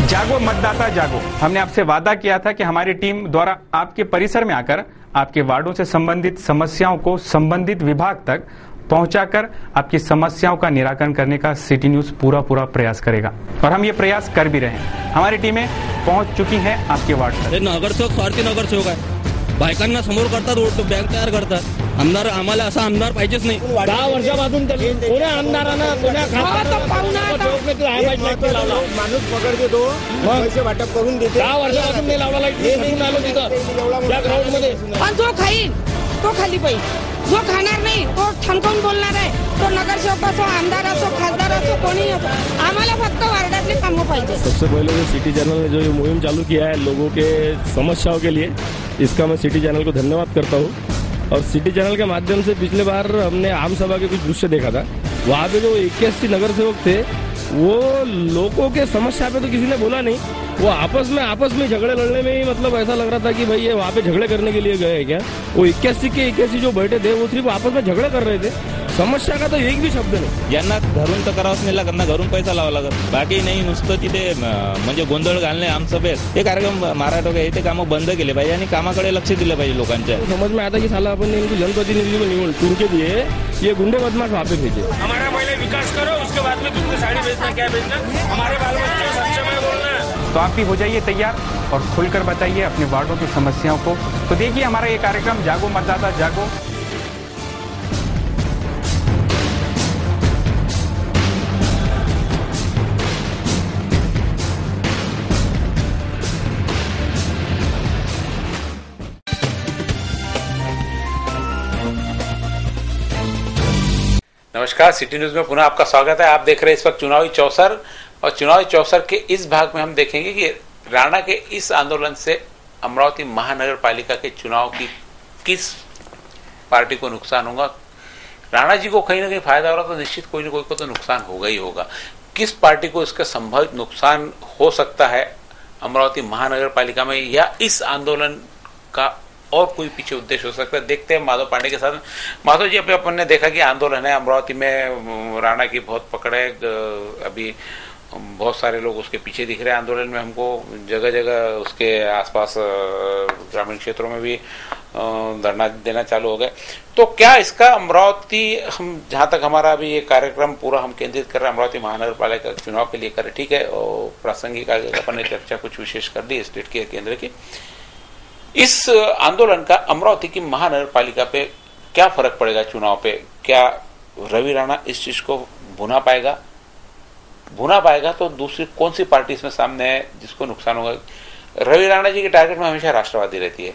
जागो मतदाता जागो, हमने आपसे वादा किया था कि हमारी टीम द्वारा आपके परिसर में आकर आपके वार्डों से संबंधित समस्याओं को संबंधित विभाग तक पहुंचाकर आपकी समस्याओं का निराकरण करने का सिटी न्यूज पूरा प्रयास करेगा और हम ये प्रयास कर भी रहे हैं। हमारी टीमें पहुंच चुकी हैं आपके वार्ड तक। नगरसेवक स्वार्थी नगरसेवक आहे, बायकांना समोर करतात, रोड बँक तयार करतात। आमदार, आम्हाला असा आमदार पाहिजेच नाही। 10 वर्षापासून कोण्या आमदारांना, कोण्या माणूस पकडते तो पैसे वाटप करून देते। 10 वर्षापासून नाही लावला लाईट, मी आलो तिथं त्या ग्राउंड मध्ये। आणि जो खाईल तो खाली पाहिजे, जो खाणार नाही तो ठणकावून बोलणार आहे, तो नगरसेवक असो, आमदार असो, खासदार असो, कोणी असो, आम्हाला फक्त वार्डातले कामं पाहिजे। सबसे पहले जो सिटी चैनल ने जो ये मुहिम चालू किया है लोगों के समस्याओं के लिए, इसका मैं सिटी चैनल को धन्यवाद करता हूँ। और सिटी चैनल के माध्यम से पिछले बार हमने आम सभा के कुछ दृश्य देखा था, वहाँ पे जो 81 नगर सेवक थे वो लोगों के समस्या पे तो किसी ने बोला नहीं, वो आपस में झगड़े लड़ने में ही, मतलब ऐसा लग रहा था कि भाई ये वहाँ पे झगड़े करने के लिए गए हैं क्या। वो 81 के 81 जो बैठे थे वो सिर्फ आपस में झगड़े कर रहे थे, समस्या का तो एक भी शब्द नाही। यांना धरून तर करावंच नाही लागत ना, घरून पैसा लावा लागत, बाकी नाही नुसतं तिथे म्हणजे गोंधळ घालणे आमसभेत हे कार्यक्रम मराठा हे ते कामं बंद केले पाहिजे आणि कामाकडे लक्ष दिलं पाहिजे लोकांच्या। समझ में आता कि साला अपन ने इनको जनप्रतिनिधि को निवड चुन के दिए, ये गुंडे बदमाश वहाँ पे भेजे। हमारा पहले विकास करो, उसके बाद में तुमने साड़ी बेचना, क्या बेचना, हमारे बाल बच्चे सक्षम है बोलना। तो आप भी हो जाइए तैयार और खुलकर बताइए अपने वार्डों की समस्याओं को। तो देखिए हमारा ये कार्यक्रम जागो मतदाता जागो। नमस्कार, सिटी न्यूज में पुनः आपका स्वागत है। आप देख रहे हैं इस वक्त चुनावी चौसर, और चुनावी चौसर के इस भाग में हम देखेंगे कि राणा के इस आंदोलन से अमरावती महानगर पालिका के चुनाव की किस पार्टी को नुकसान होगा। राणा जी को कहीं ना कहीं फायदा हो रहा तो निश्चित कोई ना कोई को तो नुकसान होगा ही होगा। किस पार्टी को इसका संभावित नुकसान हो सकता है अमरावती महानगर पालिका में, या इस आंदोलन का और कोई पीछे उद्देश्य हो सकता है। देखते हैं माधव पांडे के साथ। माधव जी, अपन ने देखा कि आंदोलन है अमरावती में, राणा की बहुत पकड़ है, अभी बहुत सारे लोग उसके पीछे दिख रहे हैं आंदोलन में हमको, जगह जगह उसके आसपास ग्रामीण क्षेत्रों में भी धरना देना चालू हो गए। तो क्या इसका अमरावती, हम जहां तक हमारा अभी ये कार्यक्रम पूरा हम केंद्रित कर रहे हैं अमरावती महानगर पालिका चुनाव के लिए करें, ठीक है, और प्रासंगिक आगे अपन ने चर्चा कुछ विशेष कर दी स्टेट के केंद्र की। इस आंदोलन का अमरावती की महानगर पालिका पे क्या फर्क पड़ेगा चुनाव पे? क्या रवि राणा इस चीज को भुना पाएगा तो दूसरी कौन सी पार्टी इसमें सामने है जिसको नुकसान होगा? रवि राणा जी के टारगेट में हमेशा राष्ट्रवादी रहती है,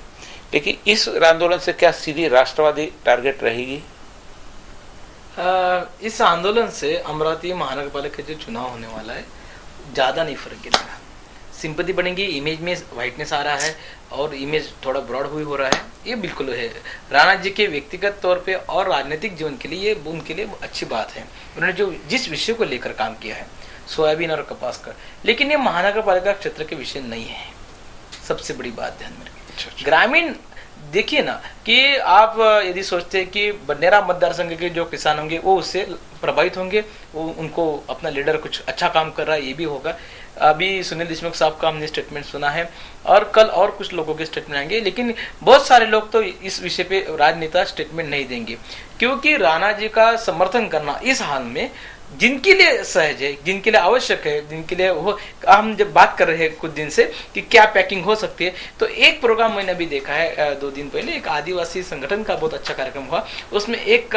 लेकिन इस आंदोलन से क्या सीधी राष्ट्रवादी टारगेट रहेगी? इस आंदोलन से अमरावती महानगर पालिका जो चुनाव होने वाला है ज्यादा नहीं फर्क गिरेगा। सिंपैथी बढ़ेगी, इमेज में व्हाइटनेस आ रहा है और इमेज थोड़ा ब्रॉड हुई हो रहा है, ये बिल्कुल है। राणा जी के व्यक्तिगत तौर पे और राजनीतिक जीवन के लिए उनके लिए अच्छी बात है, उन्होंने जो जिस विषय को लेकर काम किया है, सोयाबीन और कपास का, लेकिन ये महानगर पालिका क्षेत्र के विषय नहीं है। सबसे बड़ी बात ध्यान में रखिए। ग्रामीण देखिए ना कि आप यदि सोचते हैं कि बनेरा मतदार संघ के जो किसान होंगे वो उससे प्रभावित होंगे, वो उनको अपना लीडर कुछ अच्छा काम कर रहा है ये भी होगा। अभी सुनील देशमुख साहब का हमने स्टेटमेंट सुना है और कल और कुछ लोगों के स्टेटमेंट आएंगे, लेकिन बहुत सारे लोग तो इस विषय पे राजनेता स्टेटमेंट नहीं देंगे, क्योंकि राणा जी का समर्थन करना इस हाल में जिनके लिए सहज है, जिनके लिए आवश्यक है, जिनके लिए वो, हम जब बात कर रहे हैं कुछ दिन से कि क्या पैकिंग हो सकती है, तो एक प्रोग्राम मैंने भी देखा है 2 दिन पहले, एक आदिवासी संगठन का बहुत अच्छा कार्यक्रम हुआ, उसमें एक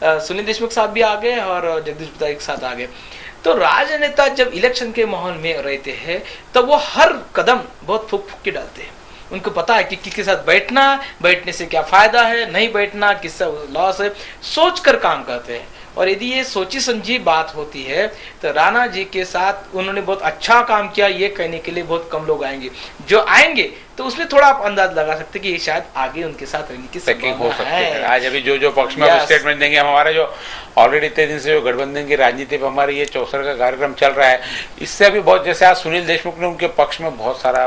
सुनील देशमुख साहब भी आ गए और जगदीश गुप्ता एक साथ आ गए। तो राजनेता जब इलेक्शन के माहौल में रहते हैं तो वो हर कदम बहुत फूक फूक के डालते हैं। उनको पता है कि किसके साथ बैठने से क्या फायदा है, नहीं बैठना किससे लॉस है, सोच कर काम करते हैं। और यदि ये सोची समझी बात होती है तो राणा जी के साथ उन्होंने बहुत अच्छा काम किया ये कहने के लिए बहुत कम लोग आएंगे। जो आएंगे तो उसमें थोड़ा आप अंदाज लगा सकते कि ये शायद आगे उनके साथ रहने की संभावना हो सकती है। आज अभी जो पक्ष में स्टेटमेंट देंगे, हमारा जो ऑलरेडी इतने दिन से जो गठबंधन की राजनीति पे हमारे ये चौसर का कार्यक्रम चल रहा है, इससे अभी बहुत, जैसे आज सुनील देशमुख ने उनके पक्ष में बहुत सारा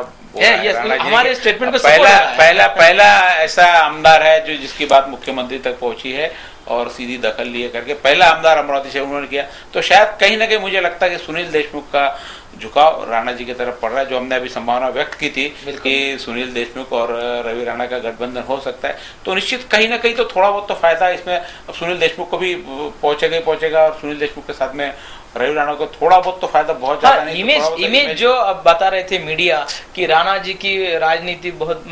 हमारे स्टेटमेंट को पहला ऐसा आमदार है जो जिसकी बात मुख्यमंत्री तक पहुंची है और सीधी दखल लिए करके पहला आमदार अमरावती से उन्होंने किया। तो शायद कहीं ना कहीं मुझे लगता है कि सुनील देशमुख का झुकाव राणा जी की तरफ पड़ रहा है, जो हमने अभी संभावना व्यक्त की थी कि सुनील देशमुख और रवि राणा का गठबंधन हो सकता है। तो निश्चित कहीं ना कहीं तो थोड़ा बहुत तो फायदा इसमें अब सुनील देशमुख को भी पहुंचेगा और सुनील देशमुख के साथ में रवि राणा को थोड़ा बहुत तो फायदा, बहुत ज्यादा नहीं। इमेज जो अब बता रहे थे मीडिया कि राणा जी की राजनीति बहुत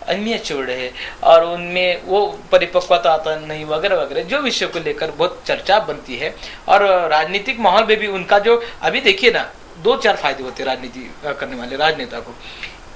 अनमेच्योर्ड है और उनमें वो परिपक्वता आता नहीं वगैरह वगैरह, जो विषय को लेकर बहुत चर्चा बनती है। और राजनीतिक माहौल में भी उनका जो अभी देखिए ना 2-4 फायदे होते हैं राजनीति करने वाले राजनेता को।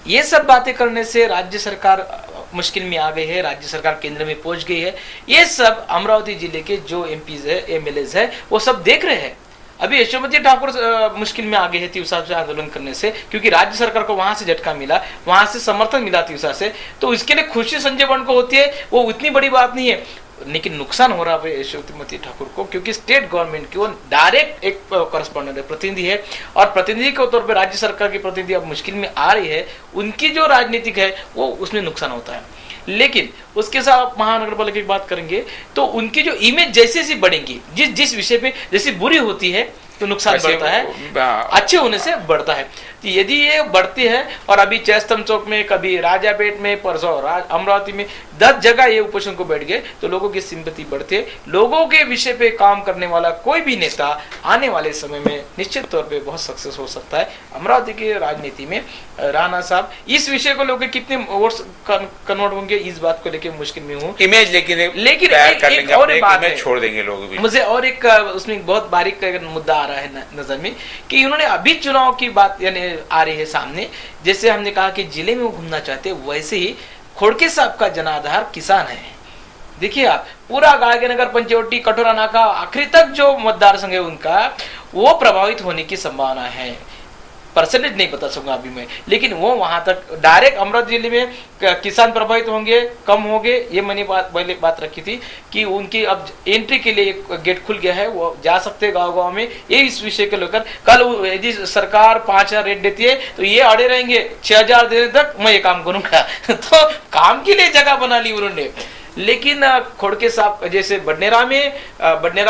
ये सब बातें करने से राज्य सरकार मुश्किल में आ गई है, राज्य सरकार केंद्र में पहुंच गई है। ये सब अमरावती जिले के जो एमपीज है, एमएलएज है, वो सब देख रहे हैं। अभी यशोमती ठाकुर मुश्किल में आ गए हैं तीव्रता से आंदोलन करने से, क्योंकि राज्य सरकार को वहां से झटका मिला, वहां से समर्थन मिला तीव्रता से, तो इसके लिए खुशी संजय बंड को होती है, वो इतनी बड़ी बात नहीं है। लेकिन नुकसान हो रहा है यशोमती ठाकुर को, क्योंकि स्टेट गवर्नमेंट की वो डायरेक्ट एक कॉरेस्पॉन्डेंट है, प्रतिनिधि है, और प्रतिनिधि के तौर पर राज्य सरकार की प्रतिनिधि अब मुश्किल में आ रही है, उनकी जो राजनीतिक है वो उसमें नुकसान होता है। लेकिन उसके साथ महानगर पालिका की बात करेंगे तो उनकी जो इमेज जैसे जैसे बढ़ेंगी, जिस विषय पे जैसी बुरी होती है तो नुकसान बढ़ता है, अच्छे होने से बढ़ता है। तो यदि ये बढ़ती है, और अभी चैस्तम चौक में, कभी राजापेट में, परसों अमरावती में 10 जगह ये उपोषण को बैठ गए, तो लोगों की सिंपैथी बढ़ती है। लोगों के विषय पे काम करने वाला कोई भी नेता आने वाले समय में निश्चित तौर पे बहुत सक्सेस हो सकता है। अमरावती की राजनीति में राणा साहब इस विषय को लेकर कितने वोट्स कन्वर्ट होंगे, इस बात को लेकर मुश्किल में हूँ। इमेज लेकिन एक और बात है, छोड़ देंगे लोग भी। मुझे और एक उसमें बहुत बारीक मुद्दा आ रहा है नजर में कि उन्होंने अभी चुनाव की बात यानी आ रही है सामने, जैसे हमने कहा कि जिले में वो घूमना चाहते हैं, वैसे ही खोड़के साहब का जनाधार किसान है। देखिए आप पूरा गाड़गेनगर, पंचवटी, कटोरा नाका, आखिरी तक जो मतदार संघ है उनका, वो प्रभावित होने की संभावना है। परसेंटेज नहीं बता सकूंगा अभी मैं, लेकिन वो वहां तक डायरेक्ट अमरावती जिले में किसान प्रभावित होंगे, कम होंगे, ये मैंने पहले बात रखी थी कि उनकी अब एंट्री के लिए एक गेट खुल गया है, वो जा सकते हैं गाँव गाँव में। ये इस विषय को लेकर कल यदि सरकार 5,000 रेट देती है तो ये अड़े रहेंगे 6,000 देने तक मैं ये काम करूंगा तो काम के लिए जगह बना ली उन्होंने। लेकिन खोड़के साहब जैसे बडनेरा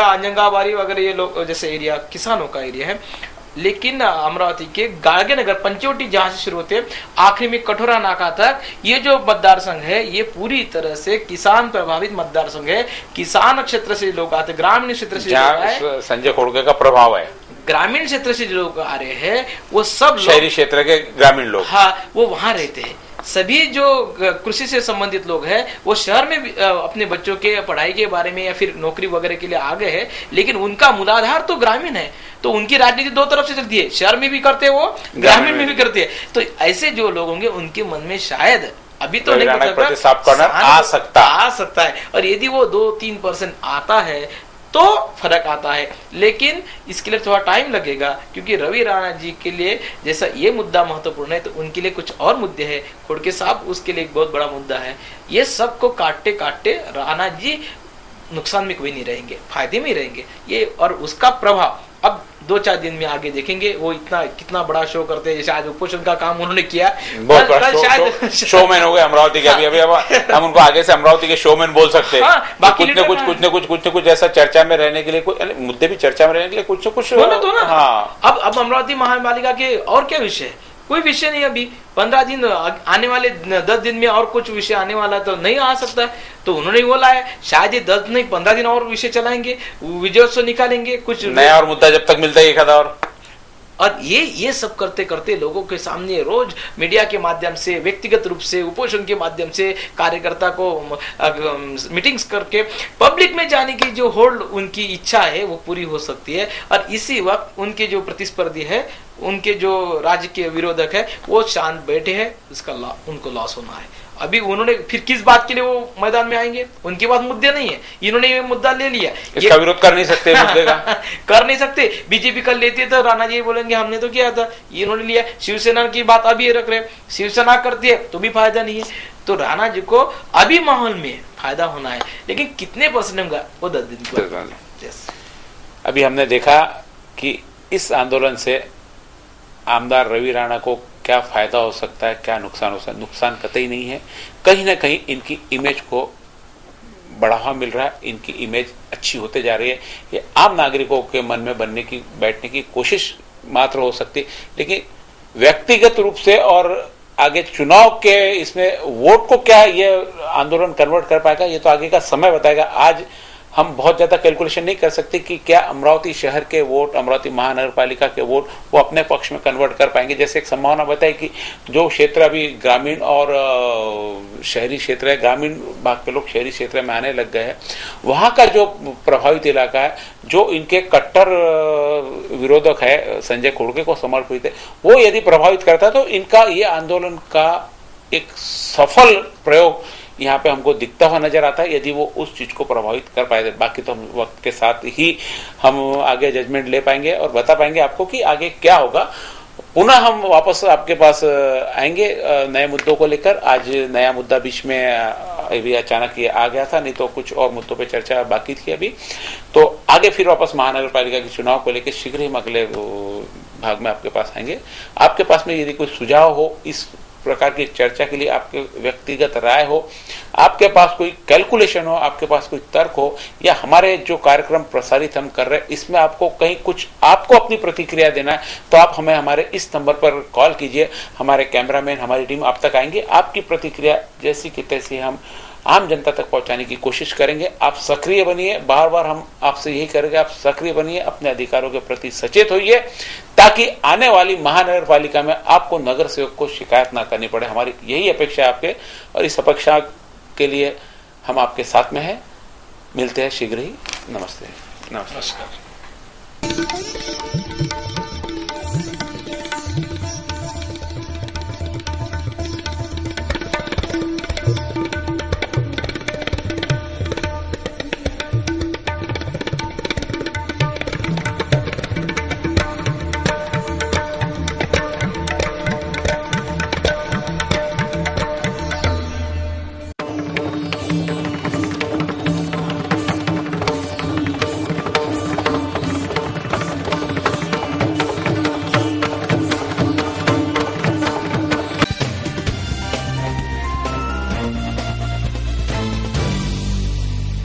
अंजंगाबारी वगैरह ये लोग जैसे एरिया किसानों का एरिया है, लेकिन अमरावती के गाड़गे नगर पंचवटी जहां से शुरू होते हैं आखिरी में कठोरा नाका तक ये जो मतदार संघ है ये पूरी तरह से किसान प्रभावित मतदार संघ है। किसान क्षेत्र से लोग आते, ग्रामीण क्षेत्र से जहाँ संजय खोड़के का प्रभाव है, ग्रामीण क्षेत्र से जो लोग आ रहे हैं वो सब शहरी क्षेत्र के ग्रामीण लोग, हाँ वो वहां रहते हैं। सभी जो कृषि से संबंधित लोग हैं वो शहर में अपने बच्चों के पढ़ाई के बारे में या फिर नौकरी वगैरह के लिए आ गए हैं, लेकिन उनका मूलाधार तो ग्रामीण है। तो उनकी राजनीति दो तरफ से चलती है, शहर में भी करते हैं वो, ग्रामीण में भी करते हैं। तो ऐसे जो लोग होंगे उनके मन में शायद अभी तो नहीं आ सकता है, और यदि वो 2-3% आता है तो फर्क आता है, लेकिन इसके लिए थोड़ा टाइम लगेगा क्योंकि रवि राणा जी के लिए जैसा ये मुद्दा महत्वपूर्ण है तो उनके लिए कुछ और मुद्दे हैं। खोड़के साहब उसके लिए एक बहुत बड़ा मुद्दा है। ये सबको काटते काटते राणा जी नुकसान में कोई नहीं रहेंगे, फायदे में ही रहेंगे ये, और उसका प्रभाव अब 2-4 दिन में आगे देखेंगे। वो कितना बड़ा शो करते हैं, जैसे आज उपोषण का काम उन्होंने किया, बहुत बड़ा शोमैन हो गए अमरावती के। अभी हम उनको आगे से अमरावती के शोमैन बोल सकते हैं। बाकी कुछ न कुछ ऐसा चर्चा में रहने के लिए, मुद्दे भी चर्चा में रहने के लिए कुछ न कुछ हाँ। अब अमरावती महापालिका के और क्या विषय, कोई विषय नहीं। अभी 15 दिन आने वाले 10 दिन में और कुछ विषय आने वाला तो नहीं आ सकता, तो उन्होंने वो लाया। शायद ये 10 नहीं 15 दिन और विषय चलाएंगे, विजयोत्सव निकालेंगे, कुछ नया और मुद्दा जब तक मिलता है एक आधा और ये सब करते करते लोगों के सामने रोज मीडिया के माध्यम से, व्यक्तिगत रूप से, उपोषण के माध्यम से, कार्यकर्ता को मीटिंग्स करके पब्लिक में जाने की जो होल्ड उनकी इच्छा है वो पूरी हो सकती है। और इसी वक्त उनके जो प्रतिस्पर्धी है, उनके जो राजकीय विरोधक है वो शांत बैठे हैं, इसका उनको लॉस होना है। अभी उन्होंने फिर किस बात के लिए वो मैदान में आएंगे, उनके पास मुद्दे नहीं है, इन्होंने ये मुद्दा ले लिया, इसका विरोध कर नहीं सकते मुद्दे का कर नहीं सकते। बीजेपी कल लेती है तो राणा जी बोलेंगे हमने तो किया था, इन्होंने लिया। शिवसेना की बात अभी रख रहे, शिवसेना करती है तो भी फायदा नहीं है। तो राणा जी को अभी माहौल में फायदा होना है, लेकिन कितने % होगा वो 10 दिन के। अभी हमने देखा कि इस आंदोलन से आमदार रवि राणा को क्या फायदा हो सकता है, क्या नुकसान हो सकता है। नुकसान कतई नहीं है, कहीं ना कहीं इनकी इमेज को बढ़ावा मिल रहा है, इनकी इमेज अच्छी होते जा रही है। ये आम नागरिकों के मन में बैठने की कोशिश मात्र हो सकती है, लेकिन व्यक्तिगत रूप से और आगे चुनाव के इसमें वोट को क्या ये आंदोलन कन्वर्ट कर पाएगा ये तो आगे का समय बताएगा। आज हम बहुत ज्यादा कैलकुलेशन नहीं कर सकते कि क्या अमरावती शहर के वोट, अमरावती महानगर पालिका के वोट वो अपने पक्ष में कन्वर्ट कर पाएंगे। जैसे एक संभावना बताई कि जो क्षेत्र अभी ग्रामीण और शहरी क्षेत्र है, ग्रामीण भाग के लोग शहरी क्षेत्र में आने लग गए हैं, वहां का जो प्रभावित इलाका है, जो इनके कट्टर विरोधक है, संजय खोड़के को समर्पित है, वो यदि प्रभावित करता है तो इनका ये आंदोलन का एक सफल प्रयोग यहाँ पे हमको दिखता हुआ नजर आता है, यदि वो उस चीज को प्रभावित कर पाए। बाकी तो हम वक्त के साथ ही हम आगे जजमेंट ले पाएंगे और बता पाएंगे आपको कि आगे क्या होगा। पुनः हम वापस आपके पास आएंगे नए मुद्दों को लेकर। आज नया मुद्दा बीच में अभी अचानक ये आ गया था, नहीं तो कुछ और मुद्दों पे चर्चा बाकी थी अभी। तो आगे फिर वापस महानगर पालिका के चुनाव को लेकर शीघ्र ही हम अगले भाग में आपके पास आएंगे। आपके पास में यदि कोई सुझाव हो इस प्रकार की चर्चा के लिए, आपके व्यक्तिगत राय हो, आपके पास कोई कैलकुलेशन हो, आपके पास कोई तर्क हो, या हमारे जो कार्यक्रम प्रसारित हम कर रहे हैं इसमें आपको कहीं कुछ आपको अपनी प्रतिक्रिया देना है, तो आप हमें हमारे इस नंबर पर कॉल कीजिए। हमारे कैमरामैन, हमारी टीम आप तक आएंगे। आपकी प्रतिक्रिया जैसी कि तैसी हम आम जनता तक पहुंचाने की कोशिश करेंगे। आप सक्रिय बनिए, बार बार हम आपसे यही करेंगे, आप सक्रिय बनिए, अपने अधिकारों के प्रति सचेत होइए, ताकि आने वाली महानगर पालिका में आपको नगर सेवक को शिकायत ना करनी पड़े। हमारी यही अपेक्षा है आपके, और इस अपेक्षा के लिए हम आपके साथ में हैं। मिलते हैं शीघ्र ही। नमस्ते। नमस्कार।